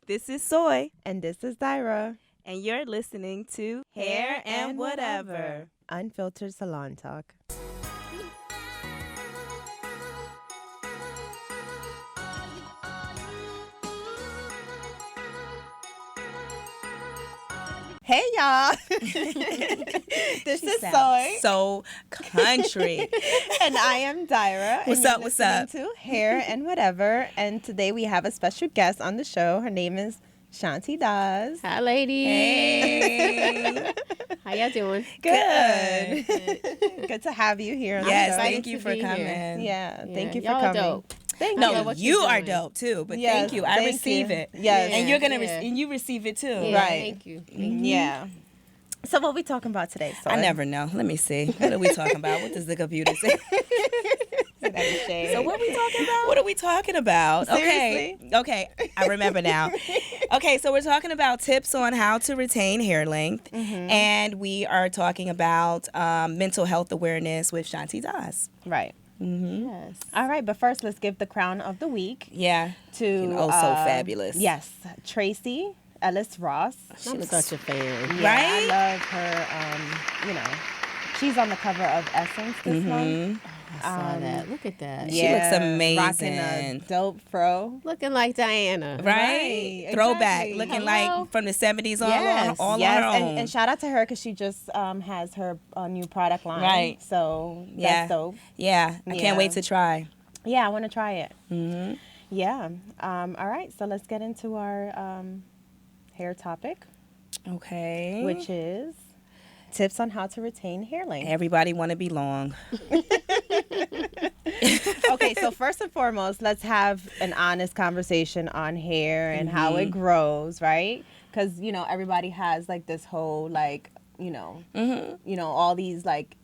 This is Soy, And this is Dyra. and you're listening to Hair and Whatever. Unfiltered salon talk. Hey y'all. This is Soy. So country. And I am Dyra. What's and you're up, what's up? listening to Hair and Whatever. And today we have a special guest on the show. Her name is Shanti Das. Hi, ladies. Hey. How y'all doing? Good. Good to have you here on Yes, the show. thank you to for be here. coming. Yeah, thank you for y'all coming. Are dope. Thank No, I you. love what you you're are doing. dope too, but Yes, thank you. I thank receive you. it. Yes. And you're gonna Yeah. and you receive it too. Yeah, Right. Thank you. Yeah. So what we talking about today? Soy? I never know. Let me see. What are we talking about? What does the computer say? So what are we talking about? What are we talking about? Seriously? Okay. I remember now. Okay, so we're talking about tips on how to retain hair length, and we are talking about mental health awareness with Shanti Das. Right. Yes. All right, but first let's give the crown of the week Yeah. to Oh, so fabulous. Yes, Tracee Ellis-Ross. I'm such a fan. Yeah, Right? I love her. She's on the cover of Essence this month. I saw that. Look at that. She looks amazing. Rocking a dope fro. Looking like Diana. Right, Throwback. exactly. Looking Hello? like from the 70s all Yes, on yes, her own. and shout out to her because she just has her new product line. Right. So Yeah. that's dope. Yeah. I Yeah. can't wait to try. Yeah, I want to try it. Mm-hmm. Yeah. All right, so let's get into our hair topic, Okay. which is tips on how to retain hair length. Everybody want to be long. Okay, so first and foremost, let's have an honest conversation on hair and how it grows, right? Because everybody has like this whole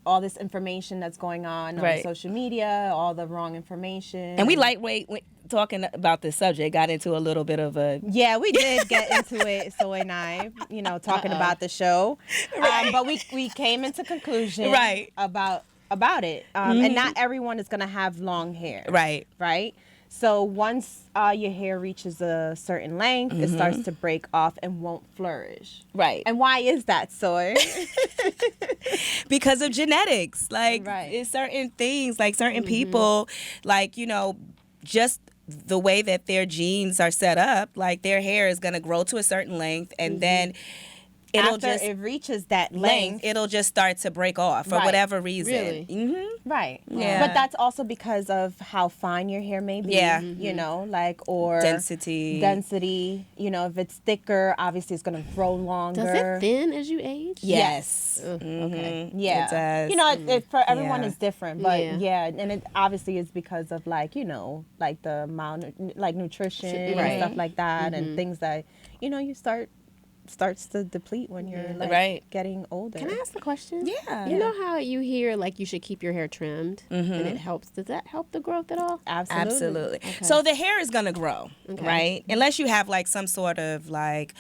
all this information that's going on Right. social media, all the wrong information, And we lightweight talking about this subject, got into a little bit of a... Yeah, we did get into it, Soy and I, talking about the show. But we came into conclusion Right. about it. And not everyone is going to have long hair. Right. Right? So once your hair reaches a certain length, it starts to break off and won't flourish. Right. And why is that, Soy? Because of genetics. Like, Right. it's certain things, like certain people, like, just the way that their genes are set up, like their hair is going to grow to a certain length, and then it'll After just... it reaches that length. it'll just start to break off for Right. whatever reason. Really? Mm-hmm. Right. Yeah. But that's also because of how fine your hair may be. Yeah. Or Density. If it's thicker, obviously it's going to grow longer. Does it thin as you age? Yes. Okay. Yeah. It does. For everyone Yeah. is different, but Yeah. and it obviously is because of the amount like nutrition Right. and stuff like that and things that you starts to deplete when you're Right. getting older. Can I ask a question? Yeah. You know how you hear like you should keep your hair trimmed and it helps? Does that help the growth at all? Absolutely. So the hair is going to grow, Okay. right? Unless you have like some sort of like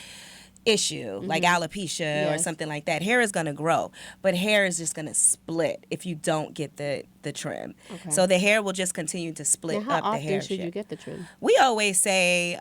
issue, like alopecia or Yes. something like that. Hair is going to grow, but hair is just going to split if you don't get the trim. Okay. So the hair will just continue to split And how up the often hair. should you get the trim? We always say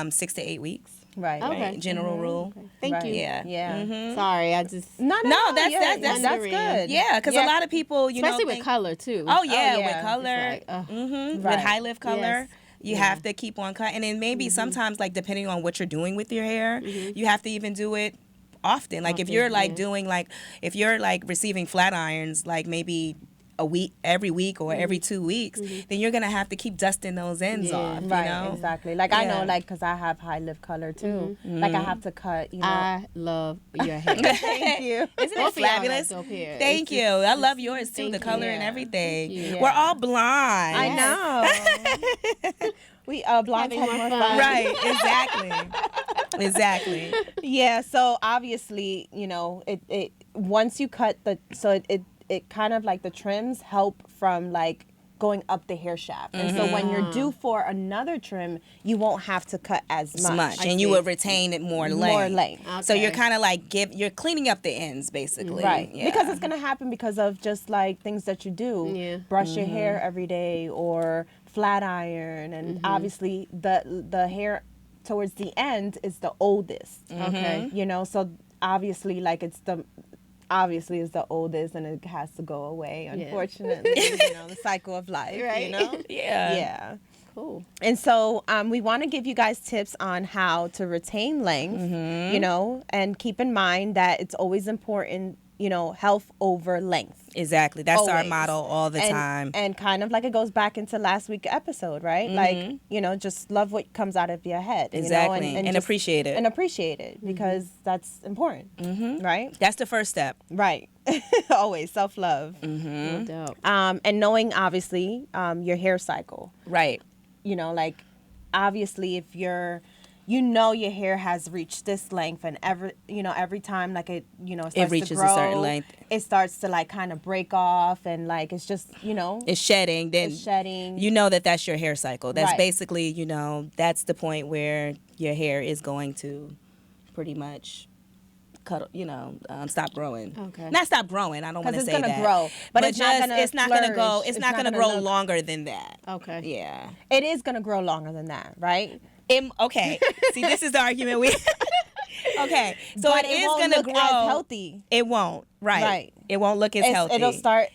6 to 8 weeks. Right. Okay. Right? General rule. Thank Right. you. Yeah. Yeah. Sorry, I just No, that's wondering. good. Yeah, because a lot of people, especially think, with color too. Oh yeah, yeah. with color, It's like, with Right. high lift color. Yes. You have to keep on cutting, and maybe sometimes, like depending on what you're doing with your hair, you have to even do it often. Like if you're like doing if you're like receiving flat irons, like maybe a week, every week or every 2 weeks, then you're gonna have to keep dusting those ends Yeah. off. Right, You know? exactly. Like I know, Yeah. like, because I have high lift color too. Like I have to cut, I love your hair. Thank you. Isn't Both it of y'all have fabulous? dope hair. Thank It's you. I love yours too, thank the color you. and everything. Thank you. We're all blonde. I know. We blondes Having have more more fun. fun. Right, exactly. Yeah. So obviously, it once you cut it kind of like the trims help from like going up the hair shaft. And so when you're due for another trim, you won't have to cut as much. And you will retain it more length. More length. So you're Okay. kind of like you're cleaning up the ends basically. Right. Yeah. Because it's going to happen because of just like things that you do. Yeah. Brush your hair every day or flat iron. And obviously the hair towards the end is the oldest. Okay. You know, so obviously, like it's the oldest, and it has to go away. Unfortunately, you know, the cycle of life. Right. You know. Yeah. Cool. And so we want to give you guys tips on how to retain length. You know, and keep in mind that it's always important. You know, health over length. Exactly. That's our Always. motto all the time. And kind of like it goes back into last week's episode, right? Like, you know, just love what comes out of your head. Exactly. You know, and just- appreciate it. And appreciate it because that's important, right? That's the first step. Right. Always self-love. No doubt. And knowing, obviously, your hair cycle. Right. You know, like, obviously, if you know your hair has reached this length, and every time like it starts reaches to a grow, certain length. it starts to like kind of break off, and like it's just It's shedding. Then it's shedding. you know that's your hair cycle. That's Right. basically, that's the point where your hair is going to pretty much stop growing. Okay. Not stop growing. I don't want to Because say it's that. gonna grow, but it's not gonna it's not gonna go. flourish. It's It's not not gonna gonna grow look- longer than that. Okay. Yeah. It is gonna grow longer than that, right? Okay. See, this is the argument we. Okay. So But it is won't gonna look grow. as healthy. It won't. Right. Right. It won't look as healthy. It'll start,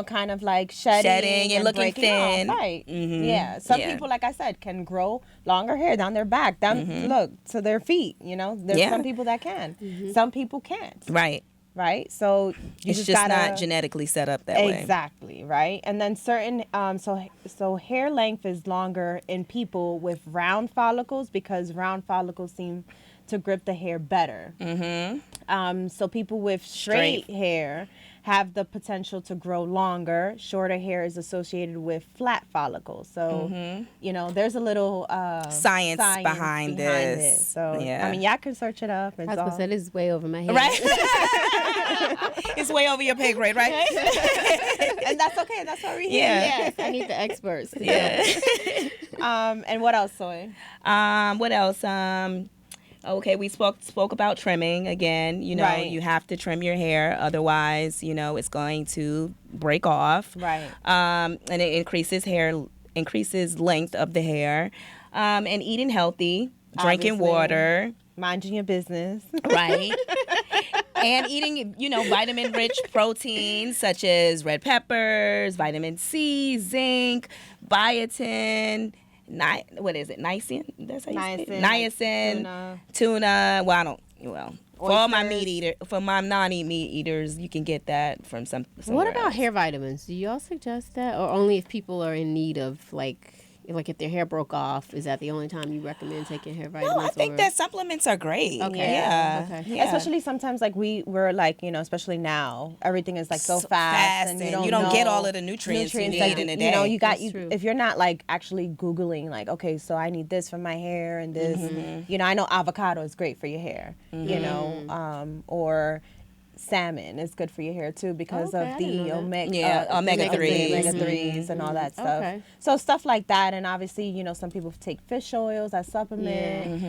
kind of like shedding and looking breaking off. thin. Right. Mhm. Yeah. Some Yeah. people, like I said, can grow longer hair down their back, look, to their feet. There's Yeah. some people that can. Some people can't. Right. Right. So you It's just just gotta, not genetically set up that way. Exactly, right? And then certain so hair length is longer in people with round follicles because round follicles seem to grip the hair better. So people with straight hair have the potential to grow longer. Shorter hair is associated with flat follicles. So, there's a little Science behind this. it. So, Yeah. I mean, y'all can search it up. I was gonna say this is way over my head. Right. It's way over your pay grade, right? And that's okay. That's what we're here. Yeah. Yes, I need the experts. To Yeah. And what else, Soy? What else? Okay, we spoke about trimming again. Right. You have to trim your hair, otherwise, it's going to break off. Right. And it increases length of the hair. And eating healthy, drinking Obviously. water. Minding your business. Right. And eating, vitamin-rich proteins such as red peppers, vitamin C, zinc, biotin, what is it? Niacin? That's how you say it? Niacin, tuna. For all my meat eater, for my non-meat eaters, you can get that from somewhere What about else. hair vitamins? Do y'all suggest that, or only if people are in need of like if their hair broke off? Is that the only time you recommend taking hair vitamins? No, I think that supplements are great. Okay. Yeah. Okay. Yeah. Especially sometimes, like we're like, especially now, everything is like so fast, and you don't get know all of the nutrients you need like, in a day. you got That's true. if you're not like actually Googling like, okay, so I need this for my hair and this, Mm-hmm. I know avocado is great for your hair, or salmon is good for your hair too because Okay, I of didn't the know that. omega 3s. omega 3s and all that stuff. Okay. So stuff like that, and obviously, some people take fish oils as supplement,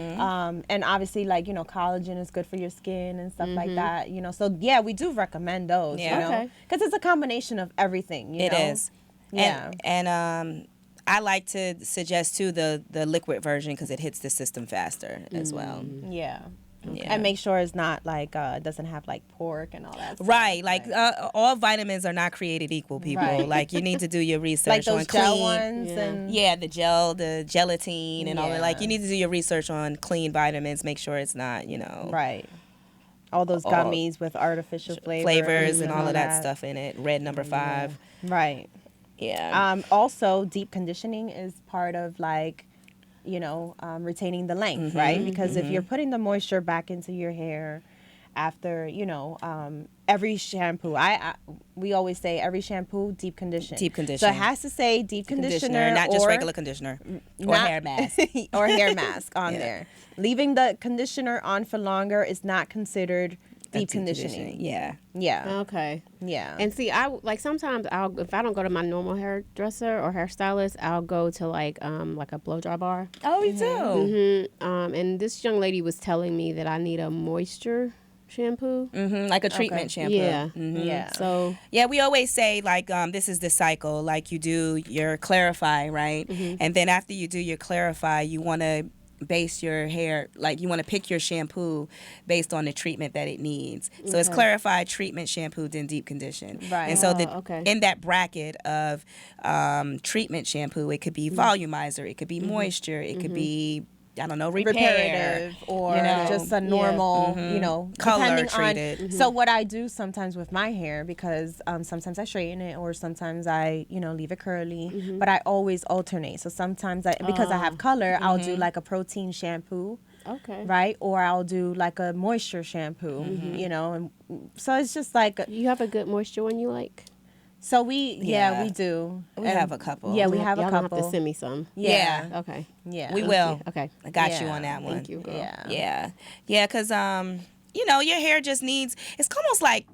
and obviously, like collagen is good for your skin and stuff like that. So yeah, we do recommend those. Yeah. Okay. Because it's a combination of everything. It is. Yeah. And I like to suggest too the liquid version because it hits the system faster as well. Yeah. Yeah. And make sure it's not like doesn't have like pork and all that stuff. Right, like all vitamins are not created equal, people. Right. Like you need to do your research Like those on gel clean. ones Yeah. and Yeah, the gelatine and all that. Like Yeah. you need to do your research on clean vitamins. Make sure it's not, right. All those All gummies with artificial flavors and all of that stuff in it. Red number 5. Right. Yeah. Also, deep conditioning is part of like, retaining the length, right? Because if you're putting the moisture back into your hair after, every shampoo, we always say every shampoo, deep condition. Deep condition. So it has to say deep conditioner, not just or regular conditioner or not- hair mask. or hair mask on Yeah. there. Leaving the conditioner on for longer is not considered deep conditioning. Yeah. Yeah. Okay. Yeah. And see, sometimes if I don't go to my normal hairdresser or hairstylist, I'll go to like a blow dry bar. Oh, you do. And this young lady was telling me that I need a moisture shampoo. Like a treatment shampoo. Yeah. yeah. So Yeah, we always say like this is the cycle. Like you do your clarify, right? And then after you do your clarify, you want to base your hair, like you want to pick your shampoo based on the treatment that it needs. So it's clarified, treatment, shampoo, then deep condition. Right. And so okay. in that bracket of treatment shampoo, it could be volumizer, it could be moisture, it could be, I don't know, reparative or just a normal, color depending treated. on. So what I do sometimes with my hair, because sometimes I straighten it or sometimes I, leave it curly, but I always alternate. So sometimes because I have color, I'll do like a protein shampoo. Okay. Right? Or I'll do like a moisture shampoo, and so it's just like. You have a good moisture one you like? So we do. We have a couple. Yeah, we have a Y'all couple. gonna have to send me some. Yeah. Okay. Yeah. We will. Okay. I got you Yeah. on that one. Thank you, girl. Yeah. Yeah, because your hair just needs, it's almost like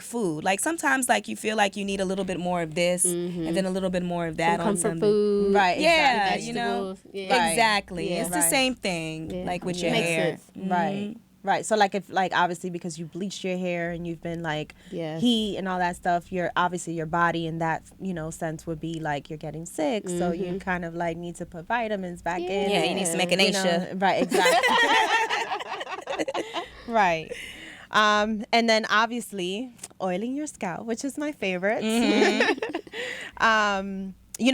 food. Like sometimes like you feel like you need a little bit more of this and then a little bit more of that Some on comfort something. food. Right. Yeah, Vegetables. Yeah. Right. Exactly. Yeah. It's the Right. same thing Yeah. like with Yeah. your Makes hair. sense. Right. Right. So like if obviously because you bleached your hair and you've been like Yes. heat and all that stuff, your body in that, sense would be like you're getting sick. So you kind of like need to put vitamins back in. Yeah, you need some you know, echinacea. right, exactly. Right. And then obviously oiling your scalp, which is my favorite.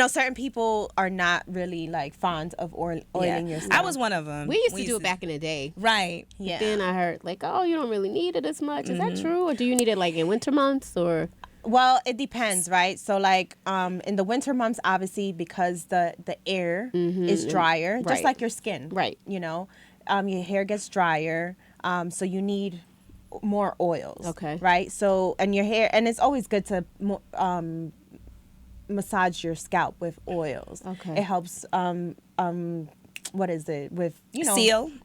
Certain people are not really like fond of oiling your scalp. I was one of them. We used to do it back in the day. Right. Yeah. Then I heard like, oh, you don't really need it as much. Is that true? Or do you need it like in winter months or? Well, it depends, right? So like in the winter months, obviously because the air is drier, just Right. like your skin. Right. Your hair gets drier. So you need more oils. Okay. Right? So and your hair, and it's always good to massage your scalp with oils. Okay. It helps what is it with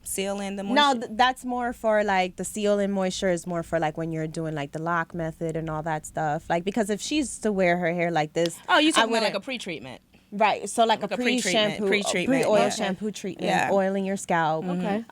Seal in the moisture. no, that's more for like the seal and moisture is more for like when you're doing like the lock method and all that stuff. Like because if she's to wear her hair like this, Oh, you talking I about like wouldn't- a pre-treatment. right? So like a a pre-treatment, pre-shampoo, pre-treatment, pre-oil yeah. shampoo treatment, Yeah. oiling your scalp. Okay.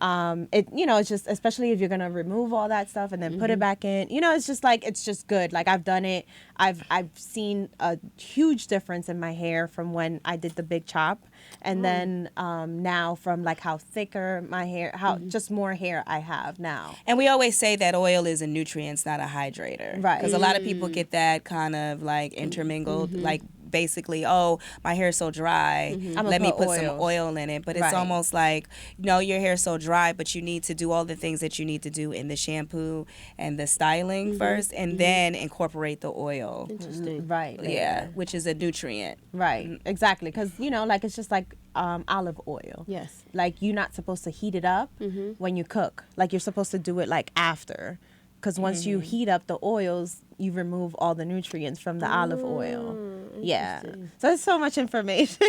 It's just especially if you're gonna remove all that stuff and then put it back in. It's just like it's just good. Like I've done it. I've seen a huge difference in my hair from when I did the big chop, and then now from like how thicker my hair, how just more hair I have now. And we always say that oil is a nutrient, not a hydrator. Right. Because a lot of people get that kind of like intermingled, like basically, oh, my hair's so dry, let me put put some oils. oil in it. But it's Right. almost like, no, your hair's so dry, but you need to do all the things that you need to do in the shampoo and the styling first, and then incorporate the oil. Interesting. Right. Yeah, which is a nutrient. Right. Exactly. Because like it's just like olive oil. Yes. Like you're not supposed to heat it up when you cook. Like you're supposed to do it like after. Because once you heat up the oils, you remove all the nutrients from the olive oil. Yeah. So there's so much information.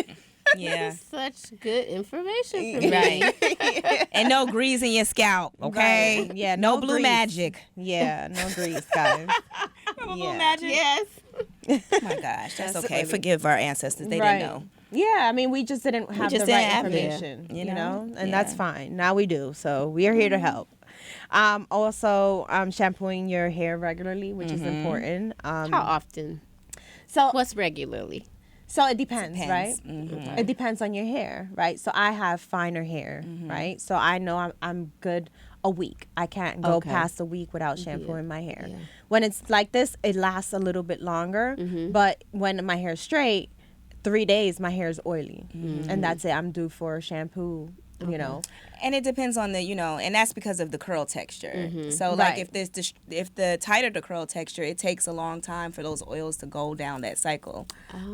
Yeah. Such good information for me. Right. And no grease in your scalp, okay? Right. Yeah, No no blue grease. magic. Yeah, no grease, guys. Blue magic? Yes. Oh my gosh, that's okay. Forgive our ancestors. They Right. didn't know. Yeah, I mean, we just didn't have just the right didn't have it, information, you you know? know? And Yeah. that's fine. Now we do. So we are here to help. Also, shampooing your hair regularly, which is important. How often? So What's regularly? So it depends, Depends. right? It depends on your hair, right? So I have finer hair, right? So I know I'm good a week. I can't go Okay. past a week without shampooing my hair. Yeah. When it's like this, it lasts a little bit longer. But when my hair's straight, 3 days my hair is oily, and that's it. I'm due for a shampoo. You know, And it depends on the, and that's because of the curl texture. So like Right. if the tighter the curl texture, it takes a long time for those oils to go down that cycle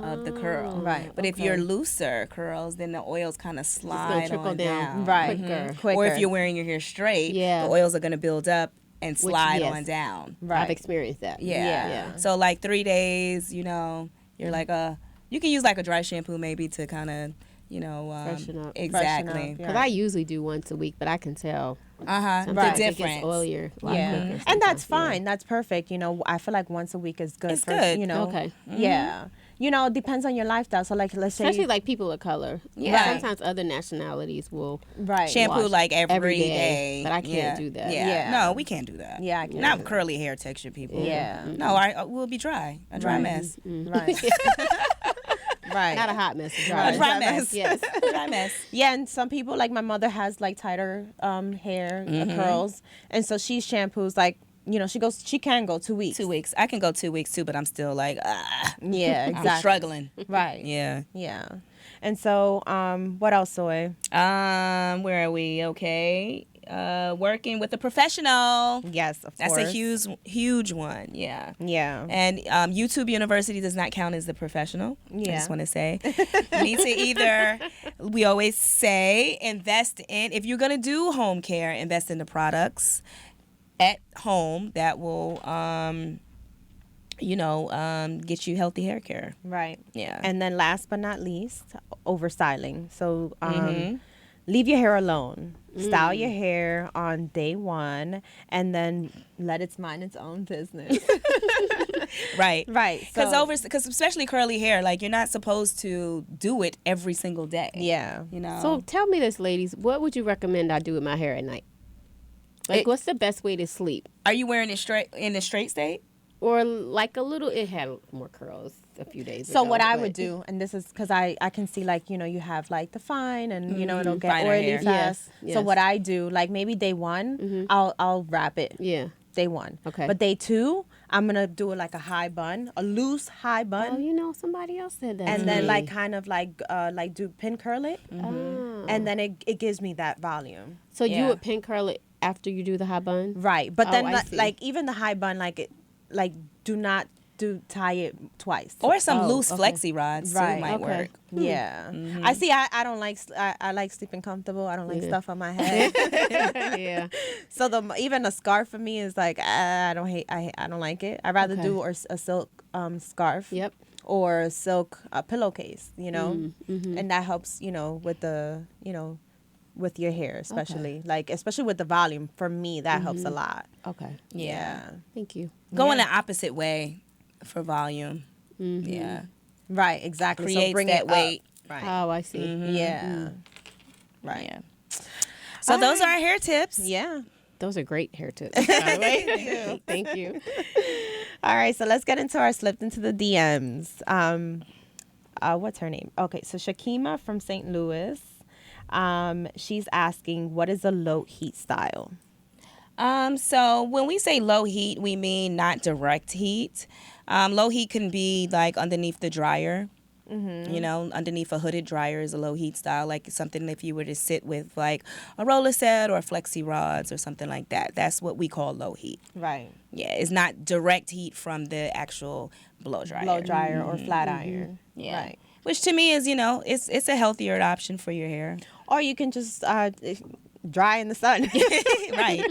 of the curl. Right. But if you're looser curls, then the oils kind of slide trickle on down. right? Quicker. Quicker. Or if you're wearing your hair straight, Yeah. the oils are going to build up and slide yes. on down. I've right. experienced that. Yeah. Yeah. So like 3 days, you're like you can use like a dry shampoo maybe to kind of, Freshen up. Exactly. Freshen up, yeah. Because I usually do once a week, but I can tell. The Sometimes it difference. gets oilier. A lot Yeah, quicker and sometimes, that's yeah. fine. That's perfect. I feel like once a week is good. It's for, good. Okay. Yeah. It depends on your lifestyle. So like, let's say, Especially like people of color. Yeah. Sometimes other nationalities will. right. Shampoo wash like every every day, day. but I can't do that. Yeah. Yeah. No, we can't do that. Yeah, I can't Not do that. curly hair texture people. Yeah. No, we'll be dry. A dry Right. mess. Right. Right. Not a hot mess. A dry, A dry mess. Yes. Dry mess. Yeah, and some people, like my mother has like tighter hair, curls, and so she shampoos like, you know, she can go 2 weeks. 2 weeks. I can go 2 weeks too, but I'm still like, Yeah, exactly. I'm struggling. Right. Yeah. Yeah. And so, what else, Soy? Where are we? Okay. Working with a professional. Yes, of That's course. a huge one. Yeah. Yeah. And YouTube University does not count as the professional. I Yeah. just want to say. You need to either, we always say, invest in, if you're going to do home care, invest in the products at home that will, get you healthy hair care. Right. Yeah. And then last but not least, overstyling. So, leave your hair alone. Style your hair on day one, and then let it mind its own business. Right. Right. Because especially curly hair, like you're not supposed to do it every single day. Yeah. You know. So tell me this, ladies. What would you recommend I do with my hair at night? Like, what's the best way to sleep? Are you wearing it in a straight state? Or like a little, it had more curls a few days So ago. what I but- would do, and this is because I can see, like, you know, you have like the fine, and you know it'll get Finer oily hair. fast. Yes, So yes. what I do, like maybe day one, I'll wrap it. Yeah. Day one. Okay. But day two, I'm gonna do it like a high bun, a loose high bun. Oh, you know, somebody else said that. And to then me. like kind of like do pin curl it, Oh. and then it gives me that volume. So you Yeah. would pin curl it after you do the high bun? Right, but Oh, then I see. like even the high bun, do not tie it twice. Or some Oh, loose okay. flexi rods too Right. might Okay. work. Yeah, I see. I don't like. I like sleeping comfortable. I don't like Yeah. stuff on my head. Yeah. So even a scarf for me is like I don't like it. I'd rather Okay. do a silk scarf. Yep. Or a silk pillowcase. You know, Mm-hmm. and that helps. You know, with the with your hair, especially especially with the volume. For me, that helps a lot. Okay. Yeah. Thank you. Going the opposite way for volume. Yeah. Right. Exactly. Creates so bring that it weight. Up. Right. Oh, I see. Yeah. Right. Yeah. So those are our hair tips. Yeah. Those are great hair tips, by the way. Thank you. All right, so let's get into our slipped into the DMs. What's her name? Okay, so Shakima from St. Louis. She's asking, what is a low heat style? So when we say low heat, we mean not direct heat. Low heat can be like underneath the dryer. You know, underneath a hooded dryer is a low heat style, like something if you were to sit with like a roller set or flexi rods or something like that. That's what we call low heat. Right. Yeah, it's not direct heat from the actual blow dryer. Blow dryer or flat iron. Yeah. Right. Which to me is, it's a healthier option for your hair. Or you can just dry in the sun. Right.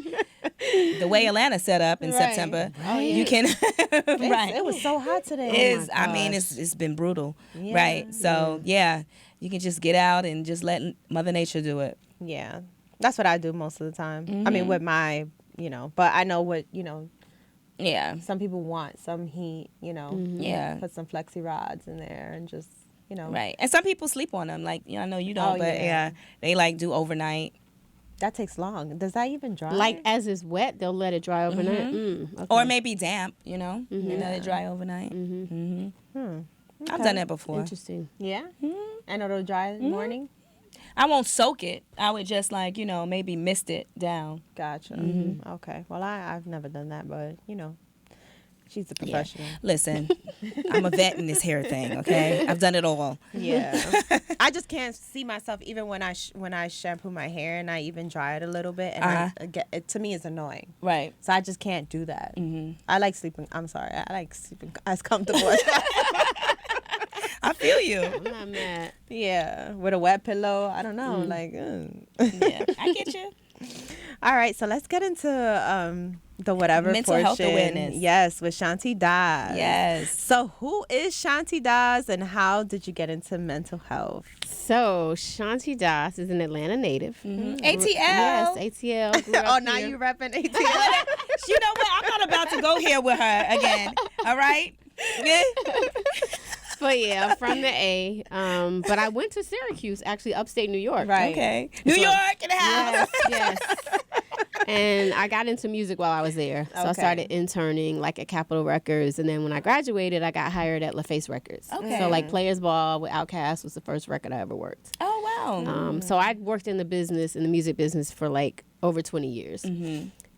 The way Atlanta's set up in Right. September, Oh, yeah. you can. Right. It was so hot today. I mean, it's been brutal. Right. So, yeah, you can just get out and just let Mother Nature do it. Yeah. That's what I do most of the time. I mean, with my, but I know what, Yeah. some people want some heat, Yeah. put some flexi rods in there and just, Right. And some people sleep on them. Like, I know you don't, Oh, but yeah. they like do overnight. That takes long. Does that even dry? Like, as it's wet, they'll let it dry overnight. Okay. Or maybe damp, you let it dry overnight. I've done that before. Interesting. Yeah? And it'll dry in the morning? I won't soak it. I would just like, maybe mist it down. Gotcha. Okay. Well, I've never done that, but, she's a Yeah. professional. Listen, I'm a vet in this hair thing, okay? I've done it all. Yeah. I just can't see myself even when I shampoo my hair and I even dry it a little bit. And it to me is annoying. Right. So I just can't do that. I like sleeping. I'm sorry. I like sleeping as comfortable as possible. I feel you. I'm not mad. Yeah. With a wet pillow. I don't know. Yeah, I get you. All right. So let's get into the whatever Mental portion. health awareness. Yes. With Shanti Das. Yes. So who is Shanti Das and how did you get into mental health? So, Shanti Das is an Atlanta native. ATL. Yes, ATL. Grew Oh, up now here. you repping ATL. You know what? I'm not about to go here with her again. All right? Yeah. But yeah, I'm from the A. But I went to Syracuse, actually upstate New York. Right. Okay. New York in the house. Yes, yes. And I got into music while I was there. So I started interning like at Capitol Records. And then when I graduated, I got hired at LaFace Records. Okay. So like Players Ball with Outkast was the first record I ever worked. Oh, wow. So I worked in the music business for like over 20 years.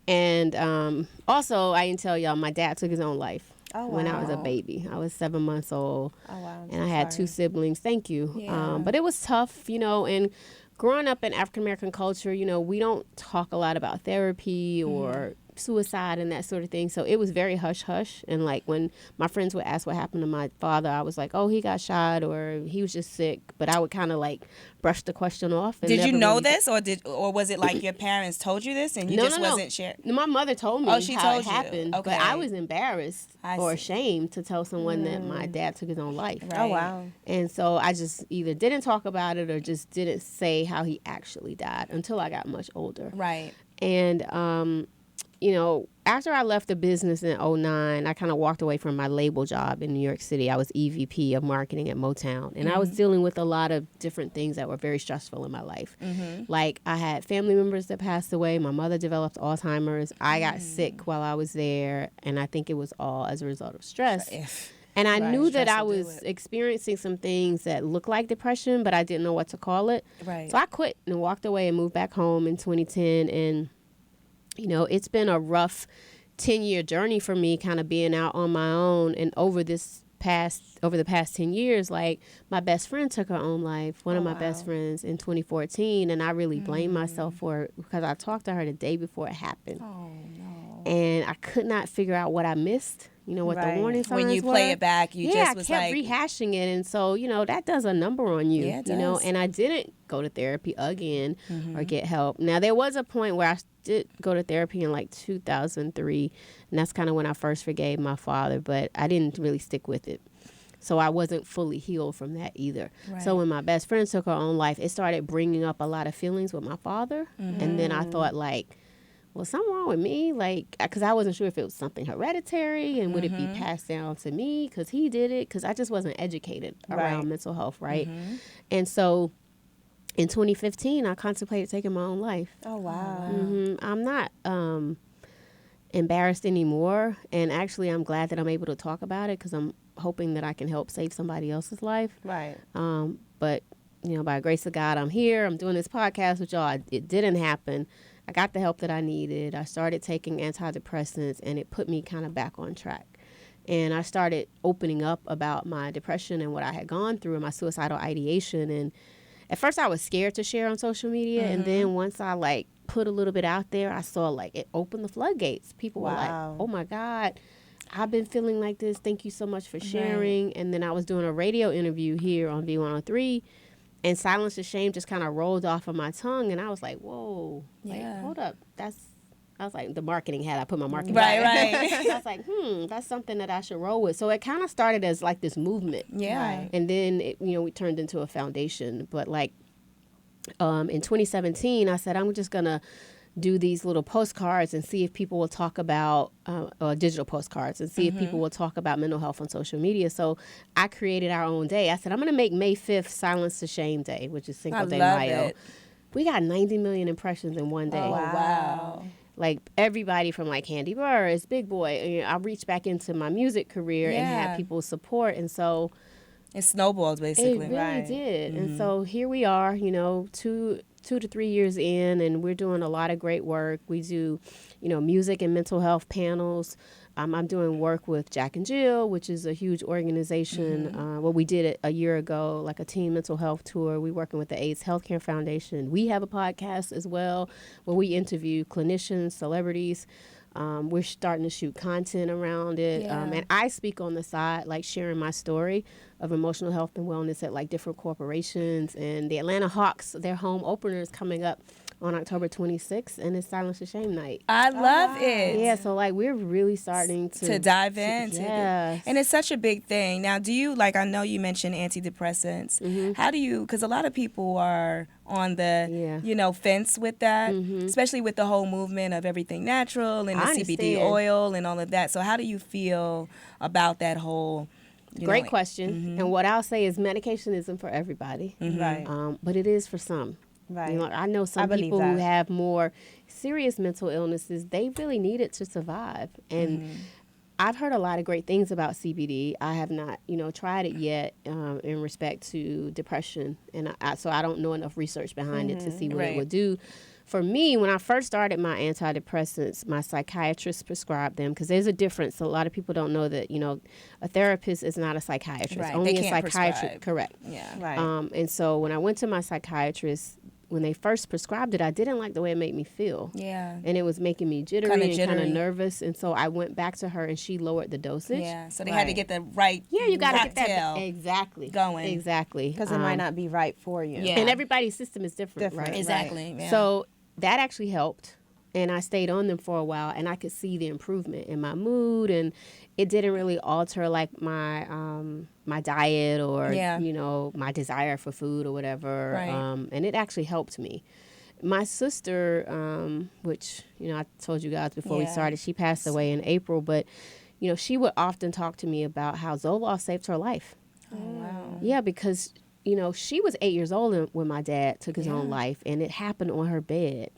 And also, I didn't tell y'all, my dad took his own life. When I was a baby. I was 7 months old. Oh, wow. And I had 2 siblings. Thank you. Yeah. But it was tough, and growing up in African American culture, we don't talk a lot about therapy or suicide and that sort of thing. So it was very hush hush. And like when my friends would ask what happened to my father, I was like, oh, he got shot or he was just sick. But I would kind of like brush the question off. And did you know really this or was it like your parents told you this and you wasn't sharing? No, my mother told me how it happened. Okay. But I was embarrassed or ashamed to tell someone that my dad took his own life. Right. Oh, wow. And so I just either didn't talk about it or just didn't say how he actually died until I got much older. Right. And, after I left the business in 2009, I kind of walked away from my label job in New York City. I was EVP of marketing at Motown. And I was dealing with a lot of different things that were very stressful in my life. Like I had family members that passed away. My mother developed Alzheimer's. I got sick while I was there. And I think it was all as a result of stress. And I knew that I was experiencing some things that looked like depression, but I didn't know what to call it. Right. So I quit and walked away and moved back home in 2010. And, it's been a rough 10-year journey for me kind of being out on my own. And over the past 10 years, like my best friend took her own life, one of my best friends in 2014. And I really blame myself for it because I talked to her the day before it happened. Oh, no. And I could not figure out what I missed. What the warning signs were. When you play it back, you just was I kept rehashing it. And so, that does a number on you, Yeah, it does. And I didn't go to therapy again or get help. Now, there was a point where I did go to therapy in like 2003. And that's kind of when I first forgave my father. But I didn't really stick with it. So I wasn't fully healed from that either. Right. So when my best friend took her own life, it started bringing up a lot of feelings with my father. And then I thought like, well, something wrong with me, like, because I wasn't sure if it was something hereditary and would it be passed down to me because he did it, because I just wasn't educated around mental health, right? And so in 2015, I contemplated taking my own life. Oh, wow. I'm not embarrassed anymore, and actually I'm glad that I'm able to talk about it because I'm hoping that I can help save somebody else's life. Right. But, by the grace of God, I'm here. I'm doing this podcast with y'all. It didn't happen. I got the help that I needed. I started taking antidepressants, and it put me kind of back on track. And I started opening up about my depression and what I had gone through and my suicidal ideation. And at first I was scared to share on social media. And then once I like put a little bit out there, I saw like it opened the floodgates. People were like, oh my God, I've been feeling like this. Thank you so much for sharing. Right. And then I was doing a radio interview here on V103. And Silence to Shame just kind of rolled off of my tongue. And I was like, whoa, like, hold up. I was like, the marketing hat. I put my marketing hat. Right. I was like, that's something that I should roll with. So it kind of started as like this movement. Yeah. Right. And then, we turned into a foundation. But like in 2017, I said, I'm just going to do these little postcards and see if people will talk about digital postcards and see if people will talk about mental health on social media. So I created our own day. I said, I'm going to make May 5th Silence to Shame Day, which is Cinco de Mayo. It. We got 90 million impressions in one day. Oh, wow. Like everybody from like Handy Burris, Big Boy. I reached back into my music career and had people's support. And so it snowballed basically. It really did. And so here we are, 2 to 3 years in, and we're doing a lot of great work. We do, music and mental health panels. I'm doing work with Jack and Jill, which is a huge organization. We did it a year ago, like a teen mental health tour. We're working with the AIDS Healthcare Foundation. We have a podcast as well where we interview clinicians, celebrities. We're starting to shoot content around it. And I speak on the side, like sharing my story of emotional health and wellness at like different corporations. And the Atlanta Hawks, their home opener is coming up on October 26th, and it's Silence to Shame night. I love it. Yeah, so like we're really starting to dive into it. And it's such a big thing. Now, do you, like, I know you mentioned antidepressants. How do you, because a lot of people are on the, fence with that, especially with the whole movement of everything natural and the CBD oil and all of that. So how do you feel about that whole... Great question. And what I'll say is medication isn't for everybody, right? But it is for some. Right. You know, I know I some believe people who that. have more serious mental illnesses, they really need it to survive. And I've heard a lot of great things about CBD. I have not, tried it yet in respect to depression. And so I don't know enough research behind it to see what it Right. would do. For me, when I first started my antidepressants, my psychiatrist prescribed them because there's a difference. A lot of people don't know that, a therapist is not a psychiatrist. Right. Only They a can't psychiatrist. prescribe. Correct. Yeah. Right. And so when I went to my psychiatrist, when they first prescribed it, I didn't like the way it made me feel. Yeah. And it was making me jittery Kinda and kind of jittery. nervous. And so I went back to her and she lowered the dosage. Yeah. So they had to Right. get the right Yeah, you got to get cocktail. that. Exactly. going. Exactly. Because it might not be right for you. Yeah. And everybody's system is different, Different. right? Exactly. Yeah. So that actually helped. And I stayed on them for a while and I could see the improvement in my mood, and it didn't really alter like my my diet or Yeah. my desire for food or whatever. Right. And it actually helped me. My sister, which I told you guys before we Yeah. started, she passed away in April, but she would often talk to me about how Zoloft saved her life. Oh, wow. Yeah, because she was 8 years old when my dad took his own life, and it happened on her bed.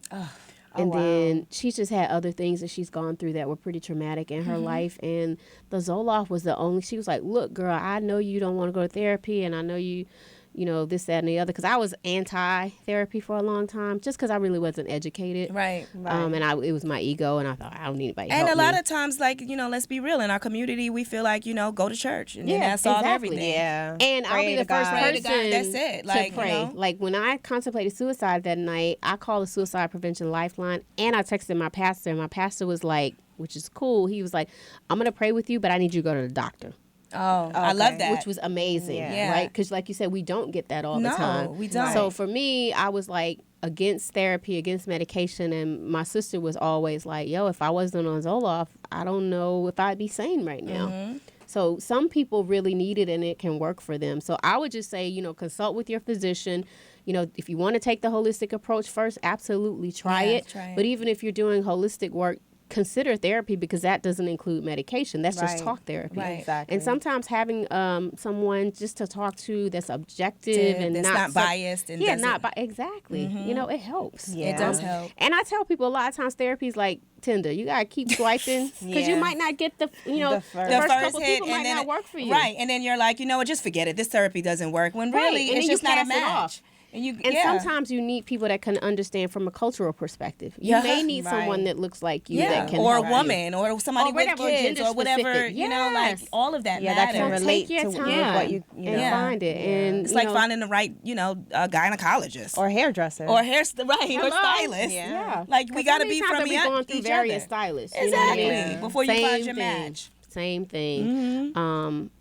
And wow. then she's just had other things that she's gone through that were pretty traumatic in her life. And the Zoloft was the only, she was like, look, girl, I know you don't want to go to therapy, and I know you this, that, and the other. Because I was anti-therapy for a long time, just because I really wasn't educated. Right. And it was my ego, and I thought, I don't need anybody to And help a lot me. of times, like, let's be real, in our community, we feel like, go to church and then Yeah, that solves exactly. everything. Yeah. And I'll Pray be to the first God. Pray to person God, that's it. Like, to pray. Like when I contemplated suicide that night, I called the Suicide Prevention Lifeline, and I texted my pastor, and my pastor was like, which is cool, he was like, I'm going to pray with you, but I need you to go to the doctor. Oh, I love that. Which was amazing, Yeah. right? Because like you said, we don't get that all the No, time. we don't. So for me, I was like against therapy, against medication, and my sister was always like, yo, if I wasn't on Zoloft, I don't know if I'd be sane right now. Mm-hmm. So some people really need it, and it can work for them. So I would just say, consult with your physician. If you want to take the holistic approach first, absolutely try Yeah, it. try it. But even if you're doing holistic work, consider therapy, because that doesn't include medication. That's just Right. talk therapy. Right. Exactly. And sometimes having someone just to talk to that's objective and that's not biased and yeah, doesn't- not exactly. It helps. Yeah. It does help. And I tell people a lot of times therapy is like Tinder. You gotta keep swiping because you Yeah. might not get the The first first couple hit, people and might then not work for you. Right, and then you're like, just forget it. This therapy doesn't work. When Right, really, and it's then you just not a pass it match. off. And you, And yeah. sometimes you need people that can understand from a cultural perspective. You Yeah. may need Right. someone that looks like you yeah, that can or a help you. woman, or somebody Or with whatever, kids, gender or whatever. specific. Like Yes. all of that Yeah, that matters. can relate Take your to time what you and know. Yeah. find it. And It's you like know, finding the right, gynecologist Or hairdresser. or right, Hello? or stylist. Yeah. Yeah. Like we 'Cause got to so be many times from that we're going through each various other. stylists. Exactly. You know what I mean? Before you find your thing. match. Same thing.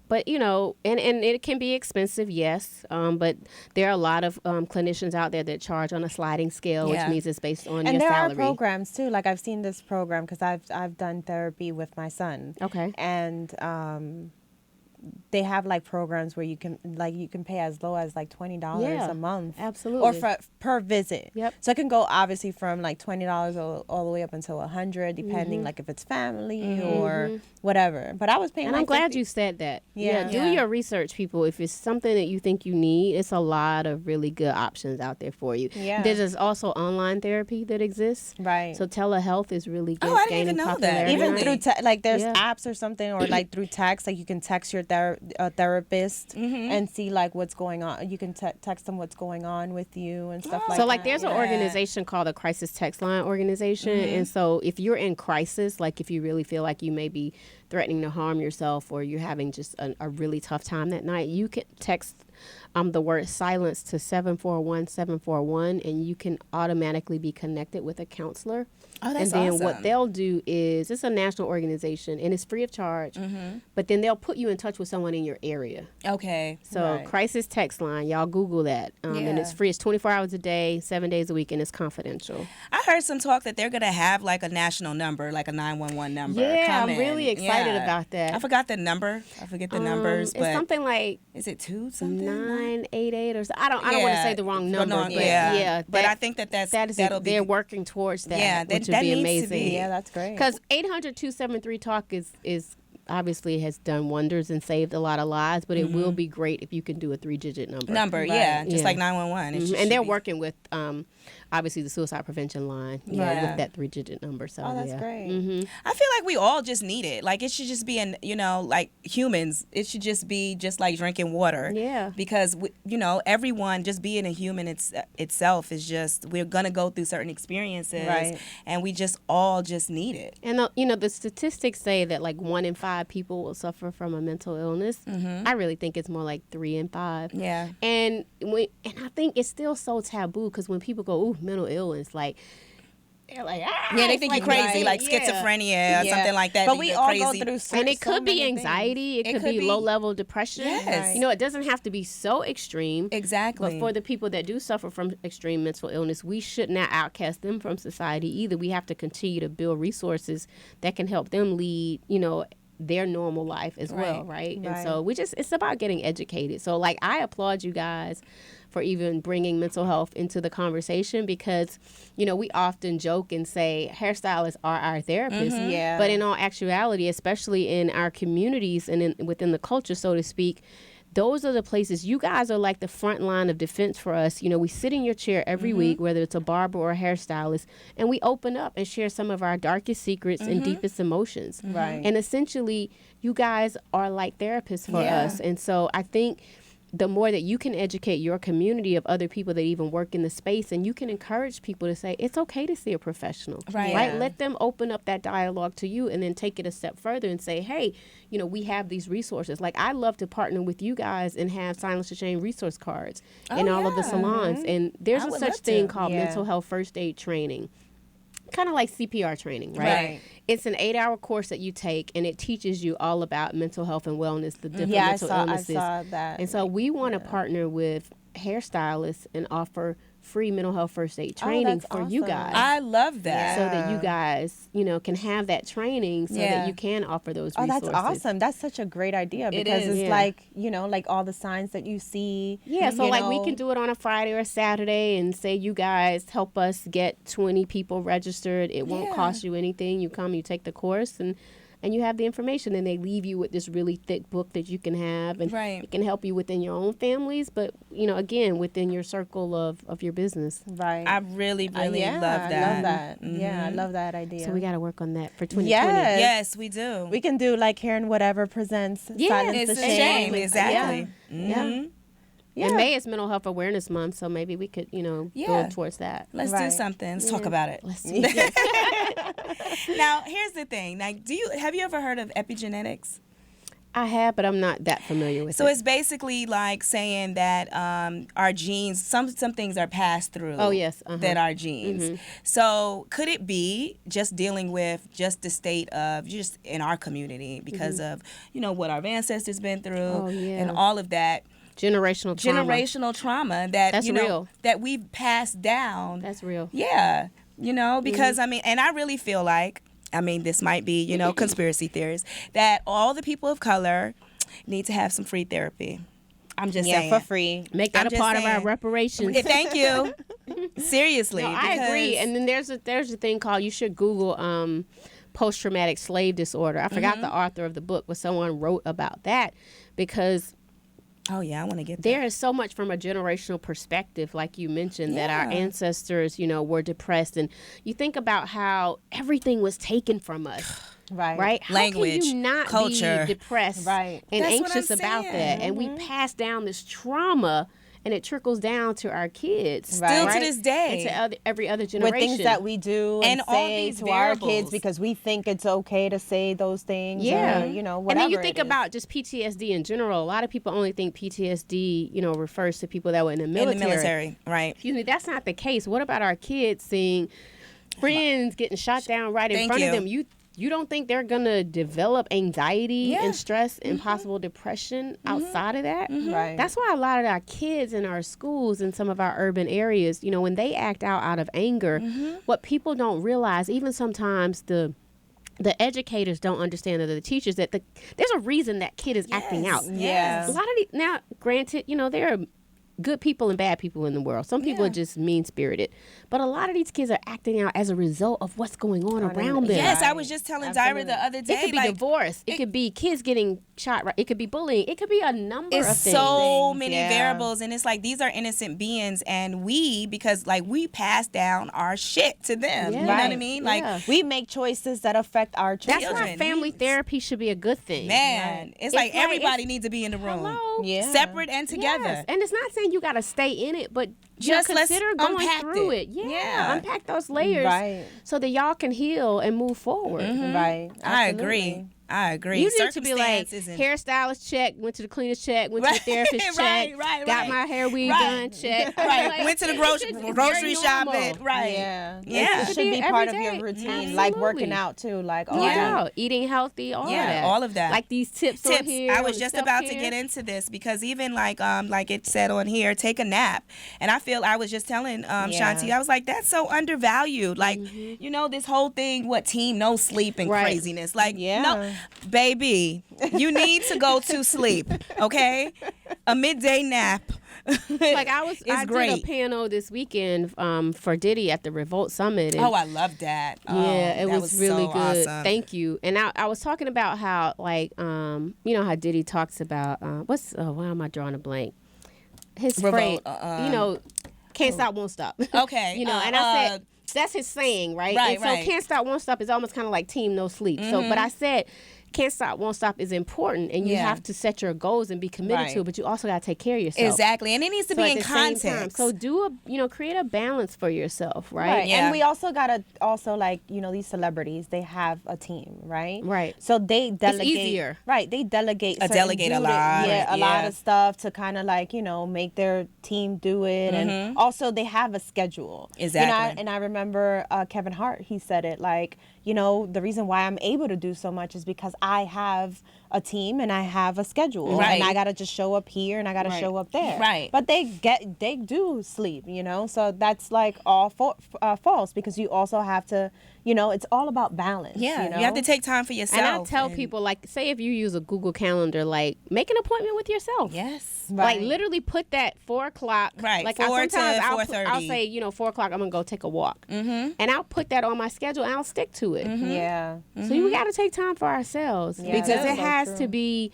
But and it can be expensive, yes. But there are a lot of clinicians out there that charge on a sliding scale, Yeah. which means it's based on and your there salary. are programs too. Like I've seen this program because I've done therapy with my son. Okay. And they have like programs where you can pay as low as like $20 Yeah, a month, absolutely. or per visit. Yep. So it can go obviously from like $20 all the way up until $100, depending like if it's family or whatever. But I was paying. And like I'm glad 50 you said that. Yeah. Do Yeah. your research, people. If it's something that you think you need, it's a lot of really good options out there for you. Yeah. There's also online therapy that exists. Right. So telehealth is really good. Oh, I didn't gaining even know that. popularity. Even Really? through like there's Yeah. apps or something, or like through text, like you can text your therapist and see like what's going on. You can text them what's going on with you and stuff like So that. like there's an Yeah. organization called the Crisis Text Line organization, and so if you're in crisis, like if you really feel like you may be threatening to harm yourself or you're having just a really tough time that night, you can text the word silence to 741-741, and you can automatically be connected with a counselor. Oh, that's And then awesome. what they'll do is, it's a national organization and it's free of charge, but then they'll put you in touch with someone in your area. Okay. So Right. Crisis Text Line, y'all Google that. And Yeah. it's free. It's 24 hours a day, 7 days a week, and it's confidential. I heard some talk that they're gonna have like a national number, like a 911 number. Yeah, I'm coming. really excited Yeah. about that. I forgot the number. I forget the numbers, It's but something like is it 2 something? 988 or so. I don't want to say the wrong number, but yeah. But that- I think that'll be. they're working towards that, Yeah, which that would be needs to amazing. be. Yeah, that's great. Because 800-273-TALK is obviously has done wonders and saved a lot of lives, but it will be great if you can do a 3-digit number. Yeah, just like 911. And they're working with obviously the suicide prevention line with that 3-digit number. So that's great. I feel like we all just need it. Like it should just be like humans. It should just be just like drinking water. Yeah. Because everyone just being a human itself is just, we're gonna go through certain experiences, right, and we just all just need it. And the statistics say that like 1 in 5 people will suffer from a mental illness. I really think it's more like 3 in 5. Yeah. And I think it's still so taboo, because when people go, ooh, mental illness, like, they're like, they think you're crazy, like schizophrenia or something like that. But we all crazy. go through and it could be anxiety. It could be low-level depression. Yes. It doesn't have to be so extreme. Exactly. But for the people that do suffer from extreme mental illness, we should not outcast them from society either. We have to continue to build resources that can help them lead, their normal life as well, right? And so it's about getting educated. So like, I applaud you guys for even bringing mental health into the conversation, because we often joke and say hairstylists are our therapists, but in all actuality, especially in our communities and within the culture, so to speak, those are the places. You guys are like the front line of defense for us. We sit in your chair every week, whether it's a barber or a hairstylist, and we open up and share some of our darkest secrets and deepest emotions. Right. And essentially, you guys are like therapists for us. And so I think the more that you can educate your community of other people that even work in the space, and you can encourage people to say, it's okay to see a professional, right? Let them open up that dialogue to you, and then take it a step further and say, hey, we have these resources. Like, I love to partner with you guys and have Silence to Shame resource cards in all of the salons. And there's a such thing called mental health first aid training. Kind of like CPR training, right? It's an 8-hour course that you take, and it teaches you all about mental health and wellness, the different mental illnesses. I saw that. And so we want to partner with hairstylists and offer free mental health first aid training for you guys. I love that. So that you guys, can have that training so that you can offer those resources. That's awesome. That's such a great idea, because it's like, like all the signs that you see. Yeah, so like we can do it on a Friday or a Saturday and say, you guys help us get 20 people registered. It won't cost you anything. You come, you take the course, and you have the information, and they leave you with this really thick book that you can have, and it can help you within your own families, but again, within your circle of your business. Right. I really love that. I love that. Yeah, I love that idea. So we got to work on that for 2020. Yes, we do. We can do like Karen Whatever presents Silence to Shame. Exactly. And May is Mental Health Awareness Month, so maybe we could, go towards that. Let's do something. Let's talk about it. Let's do it. Now, here's the thing. Like, have you ever heard of epigenetics? I have, but I'm not that familiar with it. So it's basically like saying that our genes, some things are passed through. Oh, yes. That are genes. So could it be just dealing with just the state of just in our community because of, what our ancestors been through and all of that. Generational trauma that, that's real. That we've passed down. That's real. Yeah. Because and I really feel like, this might be, conspiracy theories, that all the people of color need to have some free therapy. I'm just saying. For free. Make that a part of our reparations. Thank you. Seriously. No, I agree. And then there's a thing called, you should Google post-traumatic slave disorder. I forgot the author of the book, but someone wrote about that, because oh, yeah, I want to get that. There is so much from a generational perspective, like you mentioned, that our ancestors, were depressed. And you think about how everything was taken from us. Right? How language, can you not culture, be depressed and That's anxious about that? And we pass down this trauma, and it trickles down to our kids. Still to this day. And to every other generation. With things that we do and all say these to variables. our kids because we think it's okay to say those things. Yeah. Or, whatever. And then you think about just PTSD in general. A lot of people only think PTSD, refers to people that were in the military. In the military, right. Excuse me, that's not the case. What about our kids seeing friends getting shot down right in front of them? You don't think they're going to develop anxiety and stress and possible depression outside of that? Right. That's why a lot of our kids in our schools in some of our urban areas, when they act out of anger, what people don't realize, even sometimes the educators don't understand, or the teachers, that there's a reason that kid is acting out. Yes. A lot of now, granted, there are good people and bad people in the world. Some people are just mean-spirited. But a lot of these kids are acting out as a result of what's going on around them. Yes, I was just telling Dyra the other day. It could be divorce. It could be kids getting shot. Right? It could be bullying. It could be a number of things. So many variables. And it's like, these are innocent beings. And because like we pass down our shit to them. You know what I mean? Like we make choices that affect our children. That's why family therapy should be a good thing. Man, it's like everybody needs to be in the room. Separate and together. Yes. And it's not saying you got to stay in it, but just consider going through it. Yeah. Unpack those layers so that y'all can heal and move forward. Right. Absolutely. I agree. You need to be like, hairstylist check, went to the cleanest check, went to the therapist check, got my hair weave done check. Like, went to the grocery shopping. Right. Yeah. It should be part of your routine. Like working out too. Like eating healthy, all of that. All of that. Like these tips on here. I was just about to get into this because even like it said on here, take a nap. And I was just telling Shanti, I was like, that's so undervalued. Like, you know, this whole thing, team no sleep and craziness. Like, no. Baby, you need to go to sleep, okay? A midday nap. Like I did a panel this weekend for Diddy at the Revolt Summit. And I love that. Yeah, it was really so good. Awesome. Thank you. And I was talking about how like you know how Diddy talks about why am I drawing a blank? His phrase, can't stop, won't stop. Okay. You know, and I said that's his saying, right? And so can't stop, won't stop is almost kind of like team no sleep. So, but I said can't stop, won't stop is important, and you have to set your goals and be committed to it, but you also got to take care of yourself. Exactly, and it needs to be in context. So create a balance for yourself, right? Yeah. And we also gotta like, these celebrities, they have a team, right? Right. So they delegate. It's easier. Right. They delegate a lot. Yeah, a lot of stuff to kind of like, make their team do it, and also they have a schedule. Exactly. And I remember Kevin Hart, he said it like, the reason why I'm able to do so much is because I have a team and I have a schedule. Right. And I got to just show up here and I got to show up there. Right. But they do sleep, so that's like all false, because you also have to, it's all about balance. Yeah. You have to take time for yourself. And I tell people, like, say if you use a Google Calendar, like, make an appointment with yourself. Yes. Right. Like, literally put that 4 o'clock. Right. Like, 4 to 4:30. I'll say, 4 o'clock, I'm going to go take a walk. And I'll put that on my schedule and I'll stick to it. Yeah. So we got to take time for ourselves, because it has to be,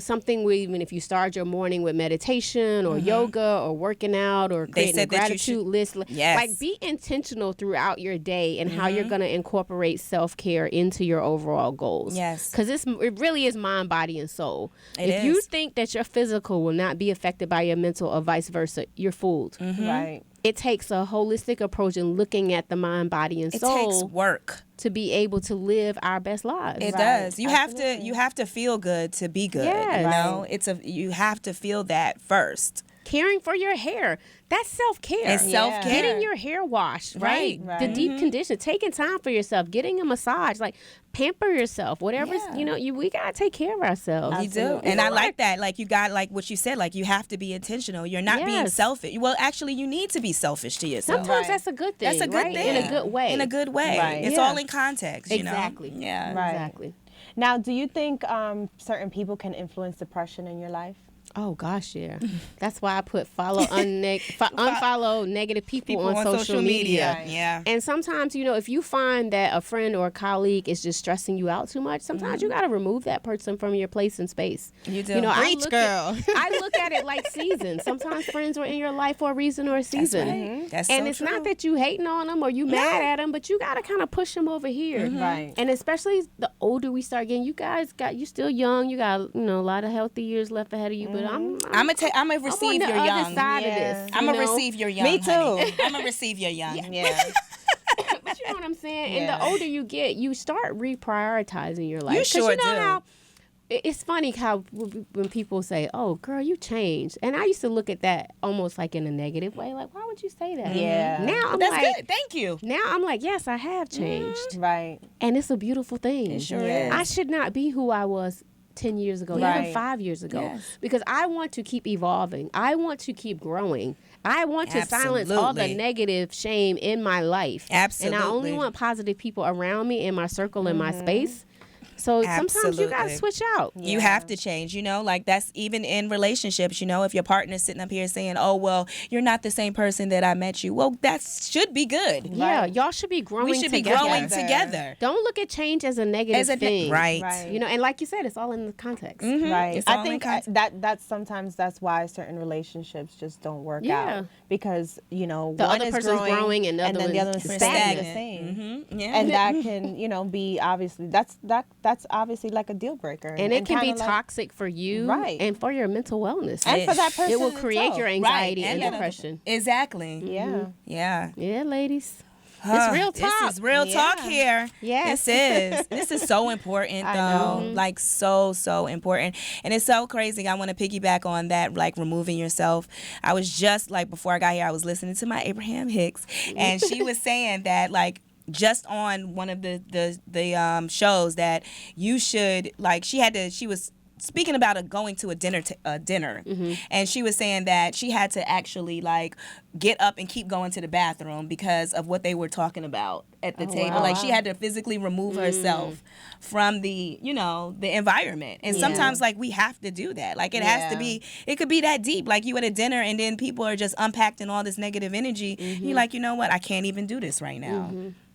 something where even if you start your morning with meditation or yoga or working out or creating a gratitude list. Yes. Like, be intentional throughout your day and how you're going to incorporate self-care into your overall goals. Yes. Because it really is mind, body, and soul. If you think that your physical will not be affected by your mental or vice versa, you're fooled. Right. It takes a holistic approach in looking at the mind, body, and soul. It takes work to be able to live our best lives. It does. You have to feel good to be good. Yes. You have to feel that first. Caring for your hair, that's self-care. It's self-care. Getting your hair washed, right? The deep condition, taking time for yourself, getting a massage, like pamper yourself, whatever, we got to take care of ourselves. You do. And I like that. Like, you got, like what you said, like, you have to be intentional. You're not being selfish. Well, actually, you need to be selfish to yourself. Sometimes that's a good thing. That's a good thing. In a good way. In a good way. Right. It's all in context, Exactly. Yeah. Right. Exactly. Now, do you think certain people can influence depression in your life? Oh gosh, yeah. That's why I put unfollow negative people on social media. Right. Yeah. And sometimes, if you find that a friend or a colleague is just stressing you out too much, sometimes you got to remove that person from your place and space. You do. Preach, girl. I look at it like seasons. Sometimes friends are in your life for a reason or a season. That's right. That's and so it's true. not that you hating on them or you mad at them, but you got to kind of push them over here. Right. And especially the older we start getting, you still young. You got, a lot of healthy years left ahead of you, but I'm gonna receive your young. Other side of this, I'm gonna receive your young. Me too. I'm gonna receive your young. Yeah. But you know what I'm saying? And the older you get, you start reprioritizing your life. You sure do. How it's funny how when people say, "Oh, girl, you changed," and I used to look at that almost like in a negative way, like, "Why would you say that?" Yeah. Now I'm That's like, good. Thank you. Now I'm like, yes, I have changed, Right. and it's a beautiful thing. It sure is. I should not be who I was 10 years ago, even 5 years ago, because I want to keep evolving. I want to keep growing. I want to silence all the negative shame in my life. Absolutely. And I only want positive people around me in my circle, in my space. So sometimes you got to Absolutely. switch out. You have to change, like that's even in relationships, if your partner's sitting up here saying, oh, well, you're not the same person that I met you. Well, that should be good. Yeah, y'all should be growing We should together. be growing together. Don't look at change as a negative thing. Right. And like you said, it's all in the context. Mm-hmm. Right. It's all I in think context. that's why certain relationships just don't work out, because The one other is person's growing and the other then the other one's one's stagnant. the same. Mm-hmm. Yeah. And that can, be obviously that's obviously like a deal breaker. And it can be kinda like, toxic for you Right. and for your mental wellness. and for that person. It will create itself. your anxiety Right. and And depression. Exactly. Yeah. Yeah. Yeah, ladies. It's real talk. This is real talk Yeah. here. Yes. This is so important, though. I know. Like so important, and it's so crazy. I want to piggyback on that, like removing yourself. I was just like before I got here, I was listening to my Abraham Hicks, and she was saying that like just on one of the shows that you should like she was speaking about going to a dinner, and she was saying that she had to actually like get up and keep going to the bathroom because of what they were talking about at the table. wow. Like she had to physically remove herself from the the environment. And sometimes like we have to do that. Like it has to be. It could be that deep. Like you at a dinner and then people are just unpacking all this negative energy. You're like, you know what? I can't even do this right now.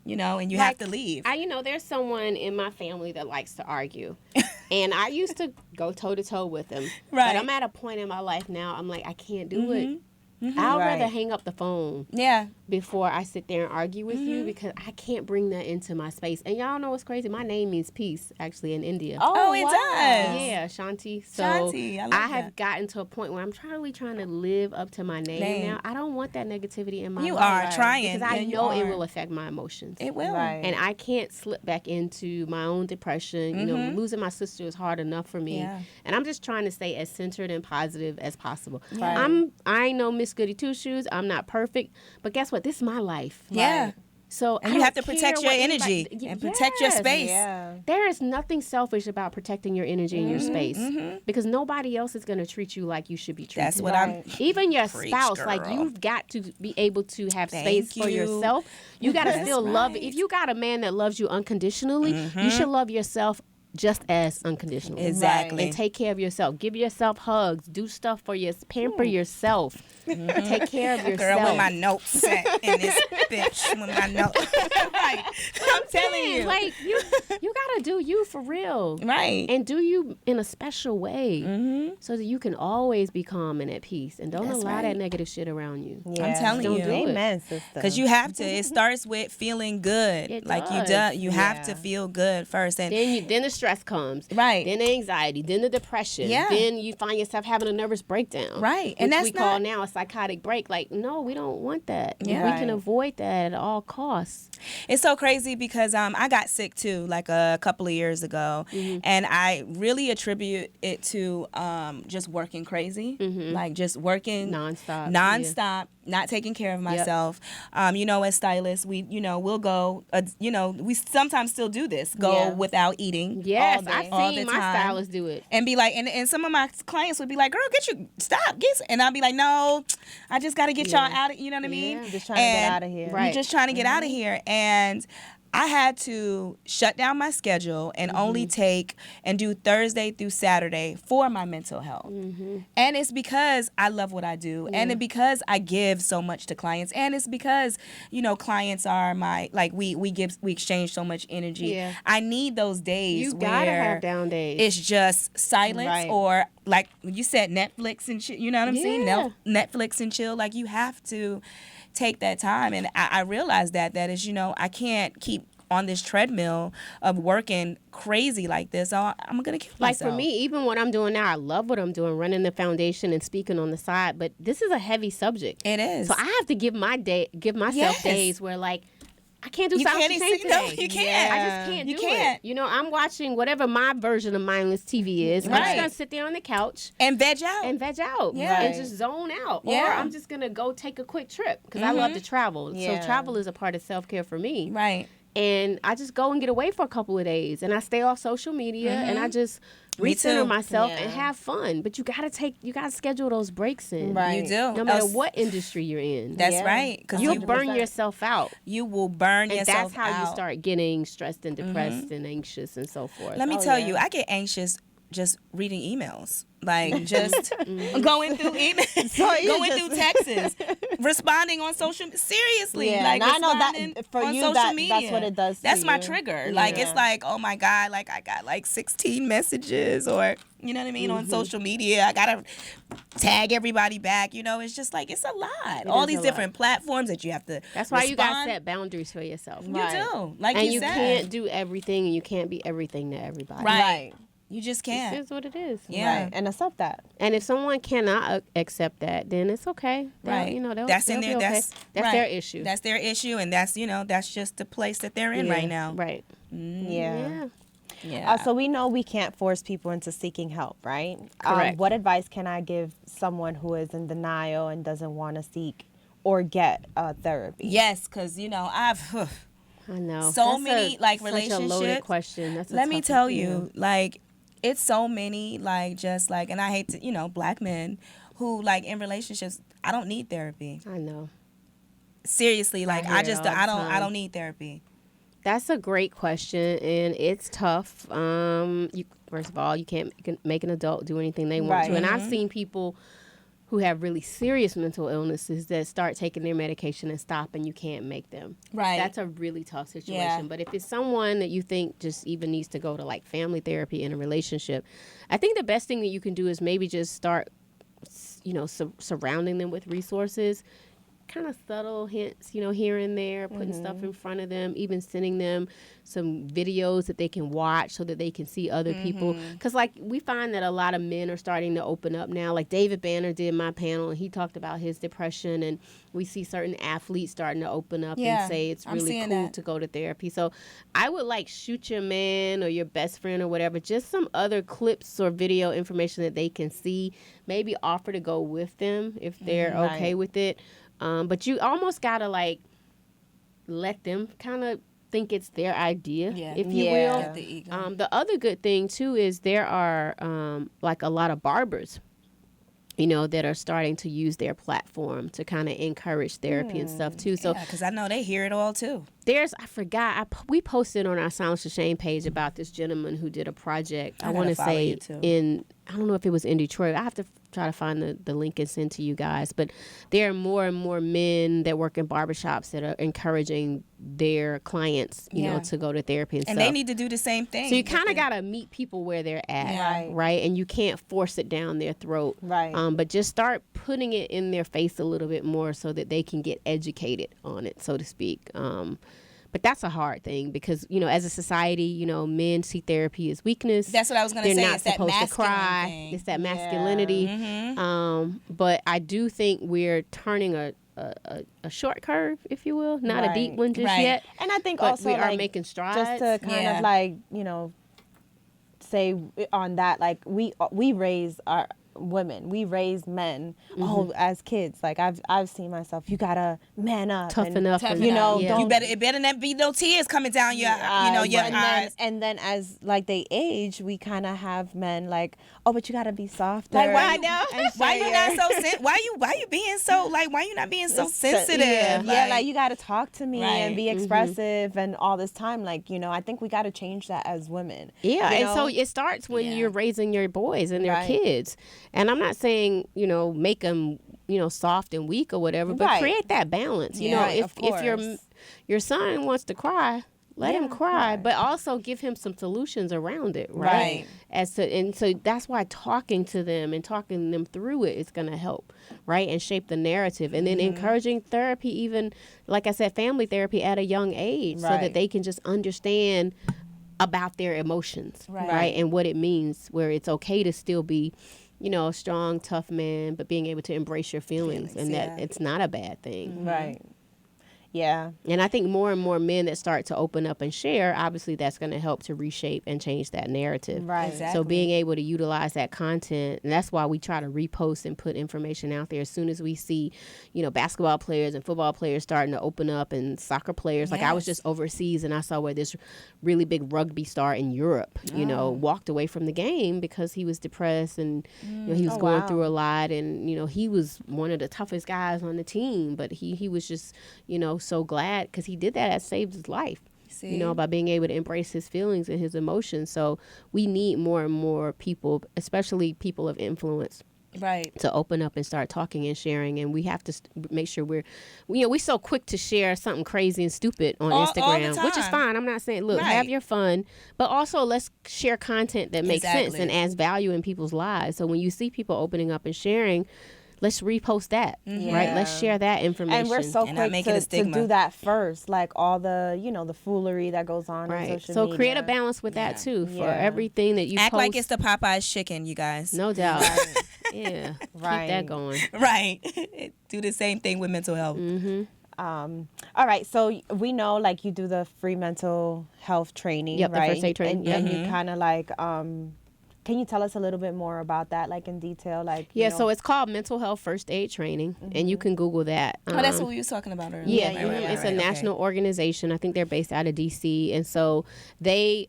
And you have to leave. There's someone in my family that likes to argue. And I used to go toe to toe with him. Right. But I'm at a point in my life now, I'm like, I can't do it. I'd Right. rather hang up the phone Yeah. before I sit there and argue with you, because I can't bring that into my space. And y'all know what's crazy? My name means peace, actually, in India. Oh, it does. Yeah, Shanti. So Shanti, I love have that. gotten to a point where I'm really trying to live up to my name now. I don't want that negativity in my You life. are trying. Because I Yeah, you know it are. will affect my emotions. It will. Right. And I can't slip back into my own depression. Losing my sister is hard enough for me. Yeah. And I'm just trying to stay as centered and positive as possible. Right. I ain't no Miss Goody Two Shoes. I'm not perfect. But guess what? This is my life. Yeah. So And I you have to don't protect care your what energy anybody- and protect your Yes. space. Yeah. There is nothing selfish about protecting your energy and your space, because nobody else is going to treat you like you should be treated. That's what Right. Even your Preach, spouse, like girl. you've got to be able to have Thank space for you. yourself. You got to That's still love it. right. If you got a man that loves you unconditionally, you should love yourself just as unconditionally. Exactly. And take care of yourself. Give yourself hugs. Do stuff for you. Pamper yourself. Take care of yourself. Girl, with my notes at in this bitch. With my notes. Right. I'm telling you. Like you gotta do you for real. Right. And do you in a special way, so that you can always be calm and at peace, and don't That's allow right. that negative shit around you. Yeah. I'm telling Don't you. do it. Amen, sister. Because you have to. It starts with feeling good. It like does. you have to feel good first. And Then the stress comes. Right. Then the anxiety. Then the depression. Yeah. Then you find yourself having a nervous breakdown. Right. Which And that's we call not- now a psychotic break. Like, no, we don't want that. Yeah. We can Right. avoid that at all costs. it's so crazy because I got sick too, like a couple of years ago, and I really attribute it to just working crazy, like just working Nonstop. not taking care of myself. As stylists, we'll go. We sometimes still do this. Go Yeah. without eating. Yes, all day. I've All seen the my time. stylists do it. And be like, and some of my clients would be like, "Girl, and I'll be like, "No, I just got to get y'all out of," you know what I mean? Yeah. Just trying to get out of here. Right. You're just trying to get out of here. And I had to shut down my schedule and only take and do Thursday through Saturday for my mental health. And it's because I love what I do. And it's because I give so much to clients. And it's because, clients are my, like, we exchange so much energy. Yeah. I need those days You where gotta have down days. it's just silence, Right. or like you said, Netflix and shit. You know what I'm saying? Yeah. Netflix and chill. Like you have to take that time, and I realized that is I can't keep on this treadmill of working crazy like this. I'm gonna kill Like myself. for me, even what I'm doing now, I love what I'm doing, running the foundation and speaking on the side. But this is a heavy subject. It is. So I have to give myself Yes. days where like I can't do You South can't Entertain see- no, today. you can't. I just can't You do can't. it. I'm watching whatever my version of mindless TV is. I'm Right. just gonna sit there on the couch and veg out. and veg out Yeah. and just zone out. Or Yeah. I'm just gonna go take a quick trip because I love to travel. Yeah. So travel is a part of self-care for me. Right. And I just go and get away for a couple of days, and I stay off social media, and I just recenter myself and have fun. But you gotta schedule those breaks in. Right. You do. No matter what industry you're in. That's right. Because You'll burn yourself out. You will burn yourself out. And that's how you start getting stressed and depressed and anxious and so forth. Let me tell you, I get anxious just reading emails. Like, just going through emails, going through texts, responding on social media. Seriously. Yeah, like, and I know that for on you, social media. that's what it does to That's my you. trigger. Yeah. Like, it's like, oh my God, like, I got like 16 messages, or, you know what I mean, on social media. I got to tag everybody back. You know, it's just like, it's a lot. All these different platforms that you have to That's why respond. you got to set boundaries for yourself. You do. Like and you said. can't do everything, and you can't be everything to everybody. Right. You just can't. It is what it is. Yeah. Right. And accept that. And if someone cannot accept that, then it's okay. Right. You know, that's they'll in be there. okay. That's That's their issue. That's their issue, and that's, you know, that's just the place that they're in right now. Right. Yeah. Yeah. So we know we can't force people into seeking help, right? Correct. What advice can I give someone who is in denial and doesn't want to seek or get therapy? Yes, because, you know, I know. So That's many, such relationships. a loaded question. That's a let me tough tell one, you, like, it's so many, like, just like, and I hate to, you know, black men who, like, in relationships, I don't need therapy. I know. Seriously, like, hear it all the I time. don't need therapy. That's a great question, and it's tough. First of all, you can't make an adult do anything they want to. And I've seen people who have really serious mental illnesses that start taking their medication and stop, and you can't make them. Right. That's a really tough situation. Yeah. But if it's someone that you think just even needs to go to like family therapy in a relationship, I think the best thing that you can do is maybe just start, you know, surrounding them with resources. Kind of subtle hints, you know, here and there, putting stuff in front of them, even sending them some videos that they can watch so that they can see other people. Because, like, we find that a lot of men are starting to open up now. Like, David Banner did my panel, and he talked about his depression, and we see certain athletes starting to open up and say it's really cool to go to therapy. So I would, like, shoot your man or your best friend or whatever, just some other clips or video information that they can see. Maybe offer to go with them if they're okay with it. But you almost gotta like let them kind of think it's their idea, if you will. Get the ego. The other good thing too is there are like a lot of barbers, you know, that are starting to use their platform to kind of encourage therapy and stuff too. So because I know they hear it all too. We posted on our Silence to Shame page about this gentleman who did a project. I want to follow say you, too. I don't know if it was in Detroit. I have to try to find the link and send to you guys. But there are more and more men that work in barbershops that are encouraging their clients, you know, to go to therapy and stuff. And they need to do the same thing. So you kind of got to meet people where they're at, right? And you can't force it down their throat. Right. But just start putting it in their face a little bit more so that they can get educated on it, so to speak. But that's a hard thing because, you know, as a society, you know, men see therapy as weakness. That's what I was going to say. They're not It's that supposed to masculine cry. thing. It's that masculinity. But I do think we're turning a short curve, if you will, not a deep one just yet. And I think but also we are like, making strides. just to kind of like, you know, say on that, like we raise our women, we raise men as kids. Like I've seen myself, you gotta man up, Toughen up, you know, You better, it better not be no tears coming down your your eyes. And then as like they age, we kind of have men like, oh, but you gotta be softer. Like why you not so why you being so like why you not being so sensitive? Like you gotta talk to me and be expressive and all this time. Like, you know, I think we gotta change that as women. Yeah, you and know? so it starts when you're raising your boys and their kids. And I'm not saying, you know, make them, you know, soft and weak or whatever, but create that balance. You know, if your son wants to cry, let him cry, but also give him some solutions around it, right? And so that's why talking to them and talking them through it is going to help, right? And shape the narrative. And then encouraging therapy, even, like I said, family therapy at a young age so that they can just understand about their emotions, right? And what it means, where it's okay to still be, you know, a strong, tough man, but being able to embrace your feelings and that it's not a bad thing. Right. Yeah. And I think more and more men that start to open up and share, obviously that's going to help to reshape and change that narrative. Right. Exactly. So being able to utilize that content, and that's why we try to repost and put information out there as soon as we see, basketball players and football players starting to open up, and soccer players. Like I was just overseas and I saw where this really big rugby star in Europe, walked away from the game because he was depressed and he was going through a lot, and he was one of the toughest guys on the team, but he was just so glad because he did that. Saved his life. See? By being able to embrace his feelings and his emotions. So we need more and more people, especially people of influence, right, to open up and start talking and sharing. And we have to make sure we're so quick to share something crazy and stupid on Instagram, all the time. which is fine. I'm not saying, look, have your fun, but also let's share content that makes sense and adds value in people's lives. So when you see people opening up and sharing, let's repost that, right? Let's share that information. And we're so quick to do that first, like all the, the foolery that goes on in social media. So create a balance with that too, for everything that you act post. like it's the Popeye's chicken, you guys. No doubt. Yeah, keep that going. Right. Do the same thing with mental health. All right, so we know like you do the free mental health training, right? The first aid training. And you kind of like can you tell us a little bit more about that, like in detail? Like so it's called Mental Health First Aid Training, and you can Google that. That's what we was talking about earlier. Yeah, it's a national organization. I think they're based out of D.C., and so they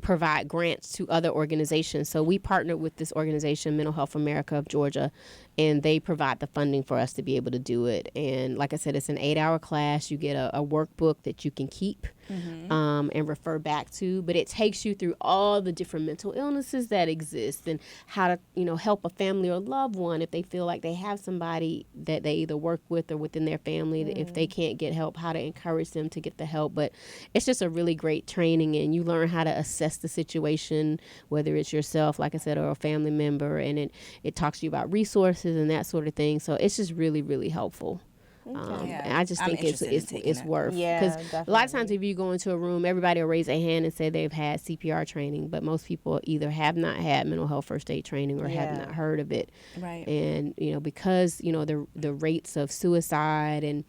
provide grants to other organizations. So we partnered with this organization, Mental Health America of Georgia, and they provide the funding for us to be able to do it. And like I said, it's an 8-hour class. You get a workbook that you can keep and refer back to, but it takes you through all the different mental illnesses that exist and how to, help a family or loved one if they feel like they have somebody that they either work with or within their family. If they can't get help, how to encourage them to get the help. But it's just a really great training, and you learn how to assess the situation, whether it's yourself, like I said, or a family member, and it talks to you about resources and that sort of thing. So it's just really, really helpful. And I just think it's worth, because a lot of times if you go into a room, everybody will raise their hand and say they've had CPR training, but most people either have not had mental health first aid training or have not heard of it. Right. And because the rates of suicide and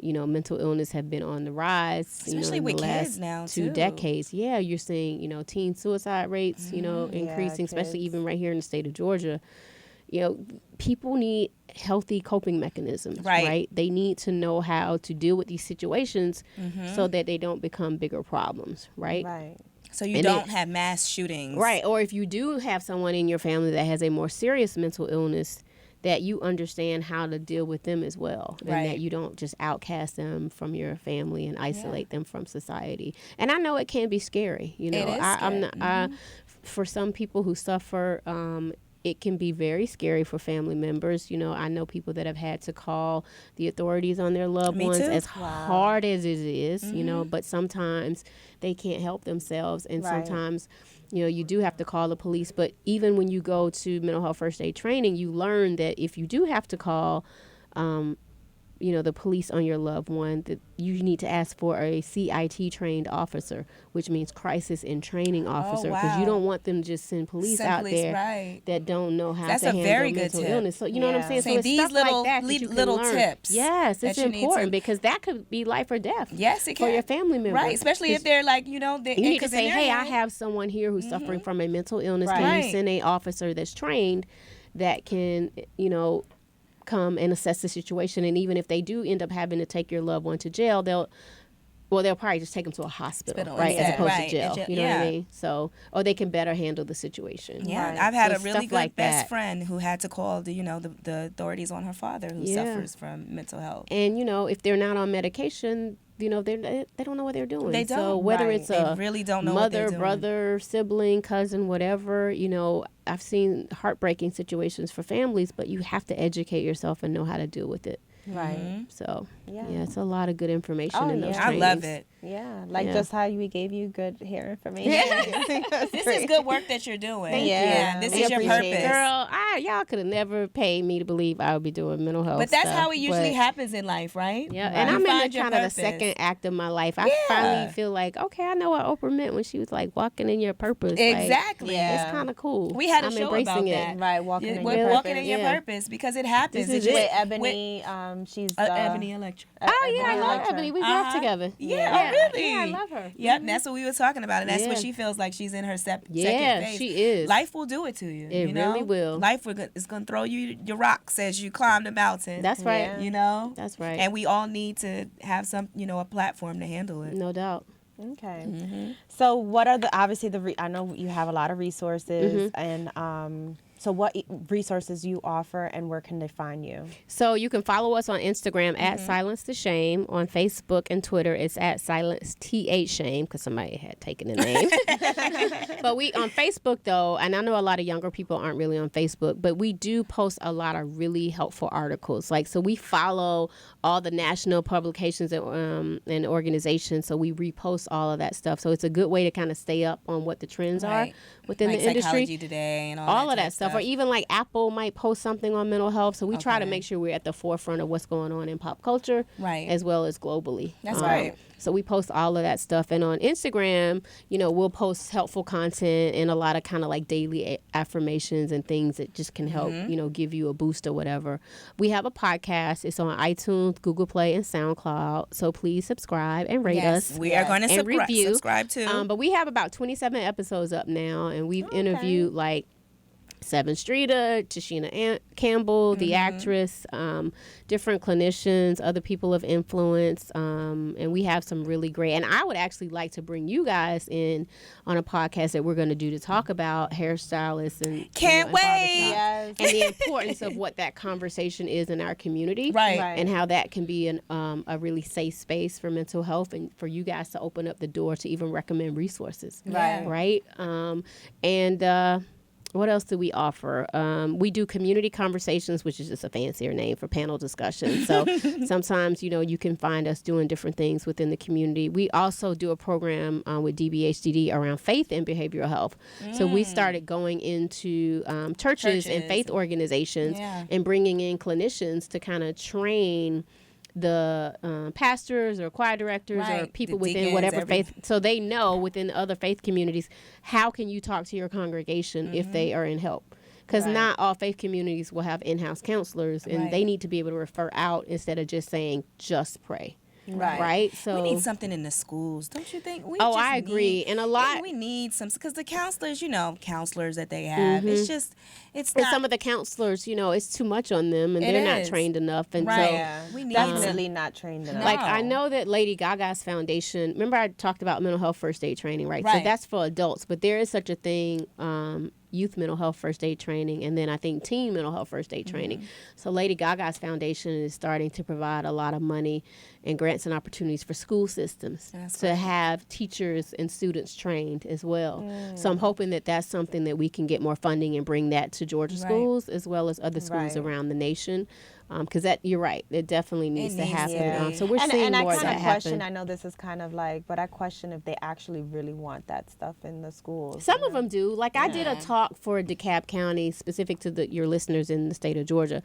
mental illness have been on the rise, especially in with the kids last now, 2 decades. Yeah, you're seeing teen suicide rates increasing, especially even right here in the state of Georgia. People need healthy coping mechanisms, right? They need to know how to deal with these situations so that they don't become bigger problems, right? Right. So you don't have mass shootings. Right. Or if you do have someone in your family that has a more serious mental illness, that you understand how to deal with them as well. And that you don't just outcast them from your family and isolate them from society. And I know it can be scary. It is scary. For some people who suffer, it can be very scary for family members. I know people that have had to call the authorities on their loved ones, as hard as it is, but sometimes they can't help themselves. And sometimes, you do have to call the police. But even when you go to mental health first aid training, you learn that if you do have to call, the police on your loved one, that you need to ask for a CIT trained officer, which means crisis in training officer, because you don't want them to just send police out there that don't know how to handle mental illness. So you know what I'm saying? So these stuff little like that you little can learn. tips. Yes, it's important because that could be life or death. Yes, it can. For your family member. Right, especially if they're like, you need to say, hey, I have someone here who's suffering from a mental illness. Can you send an officer that's trained that can, come and assess the situation? And even if they do end up having to take your loved one to jail, they'll probably just take them to a hospital, right, as opposed to jail. You know what I mean? So, or they can better handle the situation. Yeah, I've had a really good best friend who had to call the authorities on her father who suffers from mental health. And if they're not on medication, they don't know what they're doing. They don't. So whether it's they really don't know mother, what they're doing. brother, sibling, cousin, whatever, I've seen heartbreaking situations for families, but you have to educate yourself and know how to deal with it. Right. So, it's a lot of good information in those I love it. Yeah, just how we gave you good hair information. This is good work that you're doing. Thank you. This is your purpose. Girl, y'all could have never paid me to believe I would be doing mental health But that's stuff, how it usually happens in life, right? Yeah, and I'm in the kind of the second act of my life. I finally feel like, okay, I know what Oprah meant when she was like, walking in your purpose. Exactly. It's kind of cool. We had a I'm show embracing about it. that. Right, walking in your walking purpose. in your purpose, because it happens. This is with Ebony, She's Ebony Electra. Oh yeah, I love Electra. Ebony. We work together. Yeah, really. Yeah, I love her. Yep, that's what we were talking about, and that's what Yeah. she feels like she's in her second Yeah, phase. she is. Life will do it to you. It you know? really will. Life is gonna throw you your rocks as you climb the mountain. That's right. Yeah. You know. That's right. And we all need to have some, a platform to handle it. No doubt. Okay. Mm-hmm. So what are I know you have a lot of resources, and so what resources you offer, and where can they find you? So you can follow us on Instagram at Silence the Shame. On Facebook and Twitter, it's at Silence TH Shame, because somebody had taken the name. But we on Facebook though, and I know a lot of younger people aren't really on Facebook, but we do post a lot of really helpful articles. Like, so we follow all the national publications and organizations, so we repost all of that stuff. So it's a good way to kind of stay up on what the trends are within like the industry. Psychology Today and all of that stuff. Or even like Apple might post something on mental health. So we try to Okay. make sure we're at the forefront of what's going on in pop culture, Right. as well as globally. That's right. So we post all of that stuff. And on Instagram, we'll post helpful content and a lot of kind of like daily affirmations and things that just can help, give you a boost or whatever. We have a podcast. It's on iTunes, Google Play, and SoundCloud. So please subscribe and rate us. We are going to and review. subscribe too. But we have about 27 episodes up now, and we've interviewed like Seven Streeter, Tashina Campbell, the actress, different clinicians, other people of influence, and we have some really great. And I would actually like to bring you guys in on a podcast that we're going to do to talk about hairstylists and Can't and wait. barbershops, Yes. and the importance of what that conversation is in our community, Right. And how that can be a really safe space for mental health, and for you guys to open up the door to even recommend resources, Right. What else do we offer? We do community conversations, which is just a fancier name for panel discussions. So sometimes, you can find us doing different things within the community. We also do a program with DBHDD around faith and behavioral health. So we started going into churches and faith organizations and bringing in clinicians to kind of train the pastors or choir directors or people within whatever faith, so they know within other faith communities, how can you talk to your congregation if they are in help? Because not all faith communities will have in-house counselors, and they need to be able to refer out instead of just saying, just pray. Right. So we need something in the schools, don't you think? I agree. And a lot. We need some, because the counselors, counselors that they have, it's not. And some of the counselors, it's too much on them, and they're not trained enough. And we need definitely not trained enough. Like, I know that Lady Gaga's foundation, remember I talked about mental health first aid training, right? So that's for adults, but there is such a thing, youth mental health first aid training, and then I think teen mental health first aid training. So Lady Gaga's foundation is starting to provide a lot of money and grants and opportunities for school systems to have teachers and students trained as well. So I'm hoping that that's something that we can get more funding and bring that to Georgia schools as well as other schools around the nation. Because you're right, it definitely needs to happen. So we're seeing more of that happen. Question, I know this is kind of like, but I question if they actually really want that stuff in the schools. Some of them do. Like, I did a talk for DeKalb County, specific to your listeners in the state of Georgia.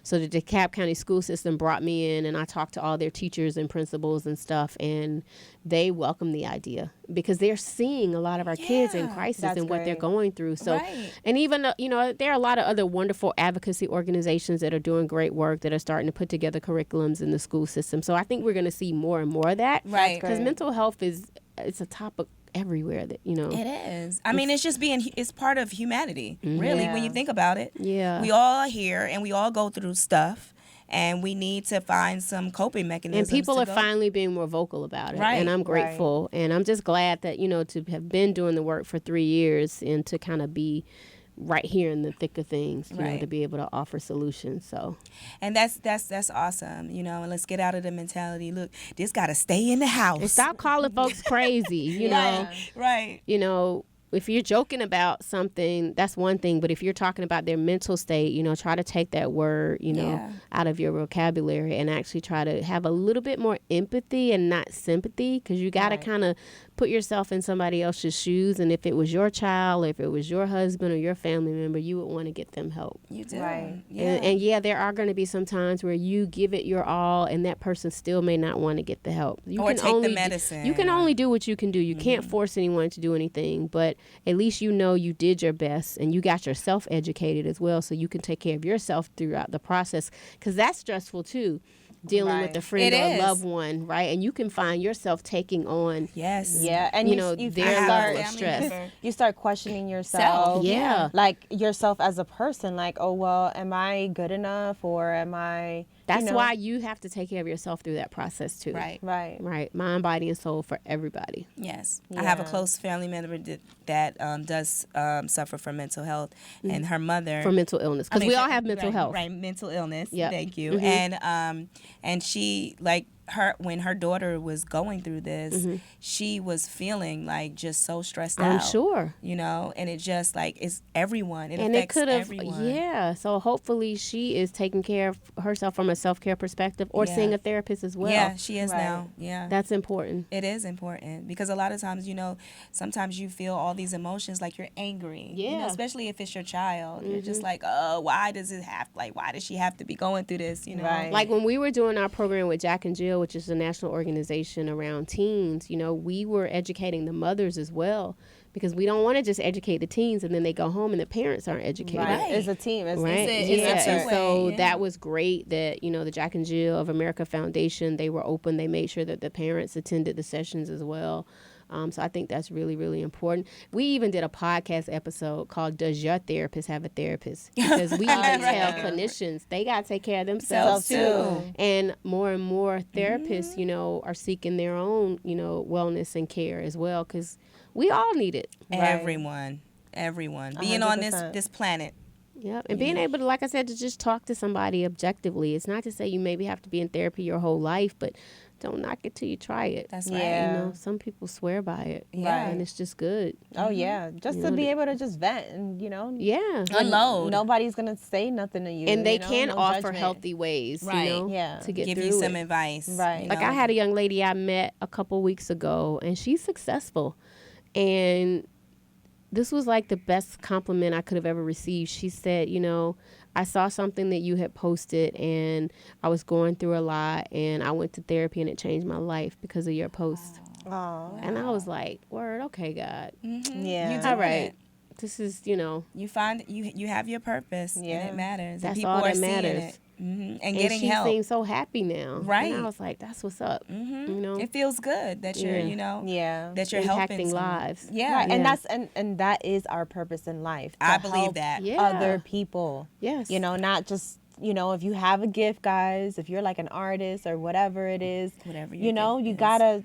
So the DeKalb County school system brought me in, and I talked to all their teachers and principals and stuff, and they welcome the idea because they're seeing a lot of our kids in crisis and what they're going through. So, and even, there are a lot of other wonderful advocacy organizations that are doing great work, that are starting to put together curriculums in the school system. So I think we're going to see more and more of that. Right. Because mental health it's a topic everywhere that, It is. I mean, it's part of humanity, really, when you think about it. Yeah. We all are here, and we all go through stuff, and we need to find some coping mechanisms. And people are finally being more vocal about it. Right. And I'm grateful. And I'm just glad that, to have been doing the work for 3 years and to kind of be right here in the thick of things, you know, to be able to offer solutions. So, and that's awesome, and let's get out of the mentality, look, this got to stay in the house. And stop calling folks crazy, you know. Right. If you're joking about something, that's one thing. But if you're talking about their mental state, try to take that word, out of your vocabulary and actually try to have a little bit more empathy and not sympathy, because you got to kind of put yourself in somebody else's shoes. And if it was your child, or if it was your husband or your family member, you would want to get them help. You do. Right. Yeah. And there are going to be some times where you give it your all and that person still may not want to get the help. You or can take only the medicine. You can only do what you can do. You can't force anyone to do anything, but at least you did your best and you got yourself educated as well, so you can take care of yourself throughout the process, because that's stressful too. dealing with a friend It or a is. loved one, right? And you can find yourself taking on, Yes. Yeah, and you know, their level of stress. You start questioning yourself. Yeah. Like yourself as a person, like, oh, well, am I good enough, or am I... That's why you have to take care of yourself through that process too. Right. Right. Mind, body, and soul for everybody. Yes. I have a Yeah. close family member that does suffer from mental health, and her mother... For mental illness. Because we all have mental health. Right, mental illness. Yep. Thank you. And she, like, when her daughter was going through this, she was feeling like just so stressed out. I'm sure. You know, and it just like it's everyone. It And it affects could have, everyone. yeah. So hopefully she is taking care of herself from a self-care perspective, or Yeah. seeing a therapist as well. Yeah, she is Right. now. Yeah. That's important. It is important because a lot of times, you know, sometimes you feel all these emotions like you're angry. You know, Yeah. especially if it's your child. You're just like, oh, why does she have to be going through this? You know? Right. Like when we were doing our program with Jack and Jill, which is a national organization around teens, you know, we were educating the mothers as well, because we don't want to just educate the teens and then they go home and the parents aren't educated. Right. It's a team. It's, Right. it's yeah. a And so yeah. that was great that, you know, the Jack and Jill of America Foundation, they were open. They made sure that the parents attended the sessions as well. So I think that's really, really important. We even did a podcast episode called "Does Your Therapist Have a Therapist?" Because we even tell clinicians they got to take care of themselves Self, too. And more therapists, you know, are seeking their own, you know, wellness and care as well, because we all need it. Everyone. Being on 100%. this planet. Yep. And being able to, like I said, to just talk to somebody objectively. It's not to say you maybe have to be in therapy your whole life, but don't knock it till you try it. That's right. Yeah. You know, some people swear by it. Yeah. And it's just good. Oh, yeah. Just You to know, be able to just vent and, you know. Yeah. Unload. Nobody's going to say nothing to you. And they you know? can No offer judgment. healthy ways, Right. you know, Yeah. to get Give through you some it. advice. Right. you Like know? I had a young lady I met a couple weeks ago, and she's successful. And this was like the best compliment I could have ever received. She said, you know, I saw something that you had posted and I was going through a lot, and I went to therapy and it changed my life because of your post. Oh, And I was like, word, okay, God. yeah. You All doing right. it. This is, you know. You find you have your purpose, Yeah. and it matters. That's and people all are that seeing matters. it. And And getting she help. seems so happy now. Right. And I was like, that's what's up. You know, It feels good that you're, Yeah. you know, Yeah. that you're helping impacting someone. lives. Yeah, Right. Yeah. And that's and that is our purpose in life. to I believe help that. Yeah. other people. Yes. You know, not just, you know, if you have a gift, guys, if you're like an artist or whatever it is, Whatever your you know, gift you is. gotta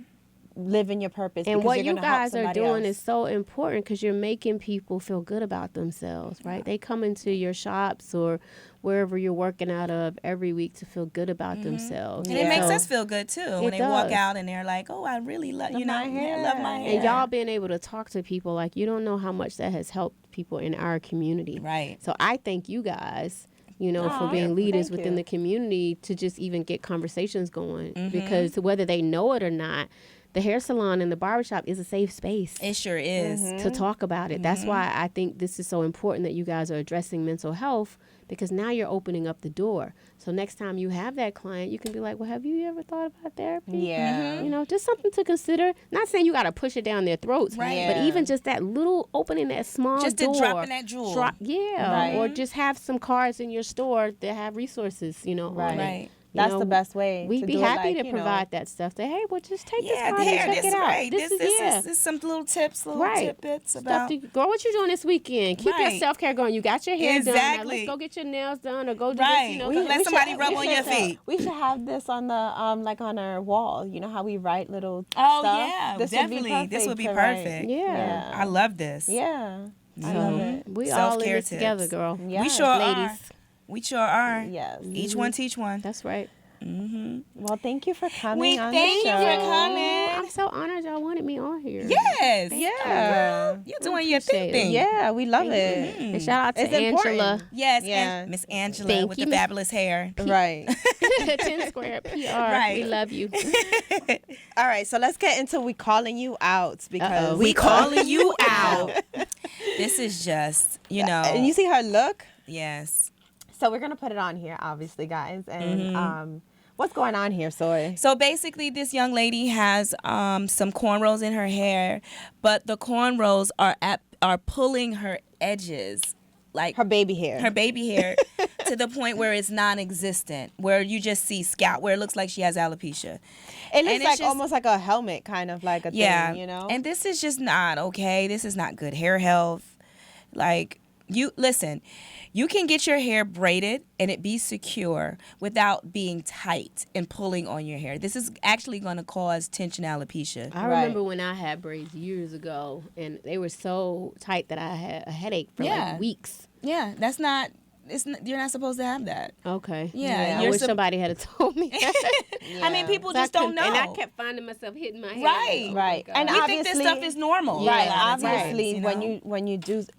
live in your purpose. And because what you're you gonna help guys are somebody doing else. is so important, because you're making people feel good about themselves, right? They come into your shops or wherever you're working out of every week to feel good about themselves. And it makes Yeah. us feel good too when It they walk does. out and they're like, "Oh, I really love you know, my yeah, I love my hair." hair." And y'all being able to talk to people, like, you don't know how much that has helped people in our community. Right. So I thank you guys, you know, for Aw, being leaders thank within you. the community to just even get conversations going. Mm-hmm. Because whether they know it or not, the hair salon and the barbershop is a safe space It sure is. to talk about it. That's why I think this is so important that you guys are addressing mental health, because now you're opening up the door. So next time you have that client, you can be like, well, have you ever thought about therapy? Yeah. You know, just something to consider. Not saying you got to push it down their throats, Right. but Yeah. even just that little opening, that small Just door. to dropping that jewel. Yeah. Right. Or just have some cards in your store that have resources, you know, Right. on it. Right. You That's know, the best way. We'd to be do happy it, like, to you know. provide that stuff. Say, hey, well, just take this Yeah, card and there, check this it out. right. This is This is some little tips, little Right. tidbits stuff about. to go. What you doing this weekend? Keep your Right. self care going. You got your hair done. Now Exactly. let's go get your nails done, or go do Right. this. You know, We let somebody should- rub we on should, your feet. We should have this on the like on our wall. You know how we write little Oh stuff? yeah, This definitely. Would be This would be to write. perfect. Yeah. I love this. Yeah. I So, love it. we all in Self-care this together, tips. girl. Yes. We sure ladies. are. We sure are. Yes. Each one teach one. That's right. Well, thank you for coming We on thank the you show. for coming. I'm so honored y'all wanted me on here. Yes. Yeah. You're doing your appreciate thing. it. Yeah, we love it. And shout out to It's Angela. important. Yes. Yeah. And Miss Angela Thank with you, the Miss- fabulous hair. Right. 10 Square PR. Right. We love you. All right, so let's get into we calling you out because Uh-oh. We calling you out. This is just, you know. and you see her look. Yes. So we're gonna put it on here, obviously, guys. And what's going on here, Soy? So basically, this young lady has some cornrows in her hair, but the cornrows are pulling her edges, like Her baby hair. her baby hair, to the point where it's non-existent, where you just see scalp, where it looks like she has alopecia. It looks it's like just- almost like a helmet, kind of like a thing, you know? And this is just not okay. This is not good hair health. Like, you listen, you can get your hair braided and it be secure without being tight and pulling on your hair. This is actually going to cause tension alopecia. I remember when I had braids years ago, and they were so tight that I had a headache for like weeks. Yeah, that's not. You're not supposed to have that. Okay. Yeah, I wish somebody had told me. I mean, people So I just don't couldn't- know. And I kept finding myself hitting my head. Right. Oh, Right. my And God. we think this stuff is normal. Right, a lot of times, obviously, you know?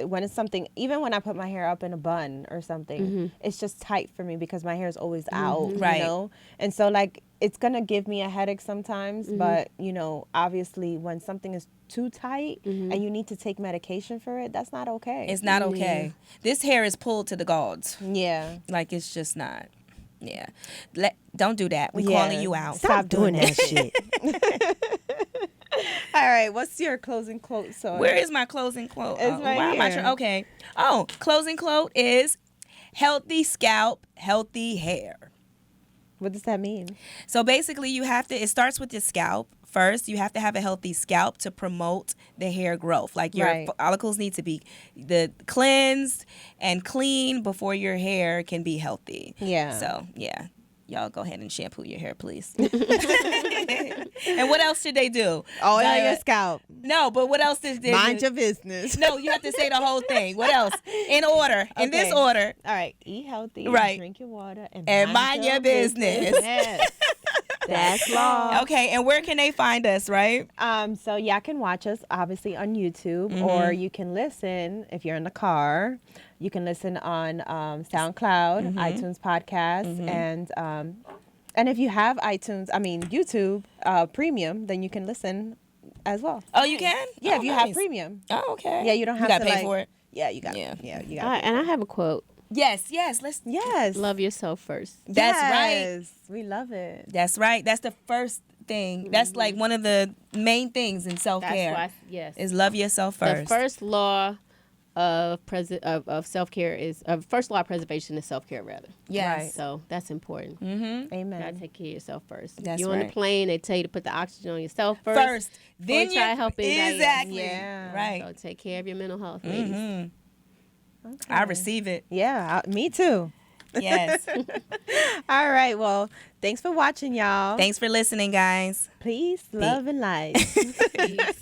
when it's something, even when I put my hair up in a bun or something, it's just tight for me because my hair is always out, Right. you know? And so, like, it's gonna give me a headache sometimes, but, you know, obviously, when something is too tight and you need to take medication for it, that's not okay. It's not okay. This hair is pulled to the gods. Yeah. Like, it's just not. Yeah. Don't do that. We calling you out. Stop doing that shit. All right, what's your closing quote, so? Where is my closing quote? It's right why am I here. okay. Oh, closing quote is healthy scalp, healthy hair. What does that mean? So basically, it starts with your scalp. First, you have to have a healthy scalp to promote the hair growth. Like your Right. follicles need to be cleansed and clean before your hair can be healthy. Yeah. So, yeah. Y'all go ahead and shampoo your hair, please. And what else should they do? Oil your scalp. No, but what else did they Mind do? your business. No, you have to say the whole thing. What else? In order. In this Okay. order. All right, eat healthy, Right. drink your water, And mind your business. Yes. That's law. Okay, and where can they find us, right? So y'all can watch us obviously on YouTube, or you can listen if you're in the car. You can listen on SoundCloud, iTunes Podcasts, and if you have YouTube Premium, then you can listen as well. Oh, you can? Yeah, Oh, if you have nice. Premium. Oh, okay. Yeah, you don't have gotta to pay like, for it. Yeah, you got. Yeah. Yeah, you All got. right, and I have a quote. Yes. Let's. Yes. Love yourself first. That's right. Yes, we love it. That's right. That's the first thing. That's like one of the main things in self That's care. why, yes. Is love yourself first. The first law of self care is first law of preservation is self care rather. Yes. Right. So that's important. Mm-hmm. You Amen. gotta take care of yourself first. That's You're on the right. plane, they tell you to put the oxygen on yourself first. First. Then you try to help anybody else. Exactly. Yeah. Right. So take care of your mental health, ladies. Mm-hmm. I receive it. Yeah, me too. Yes. All right. Well, thanks for watching, y'all. Thanks for listening, guys. Peace, love, and light. Peace.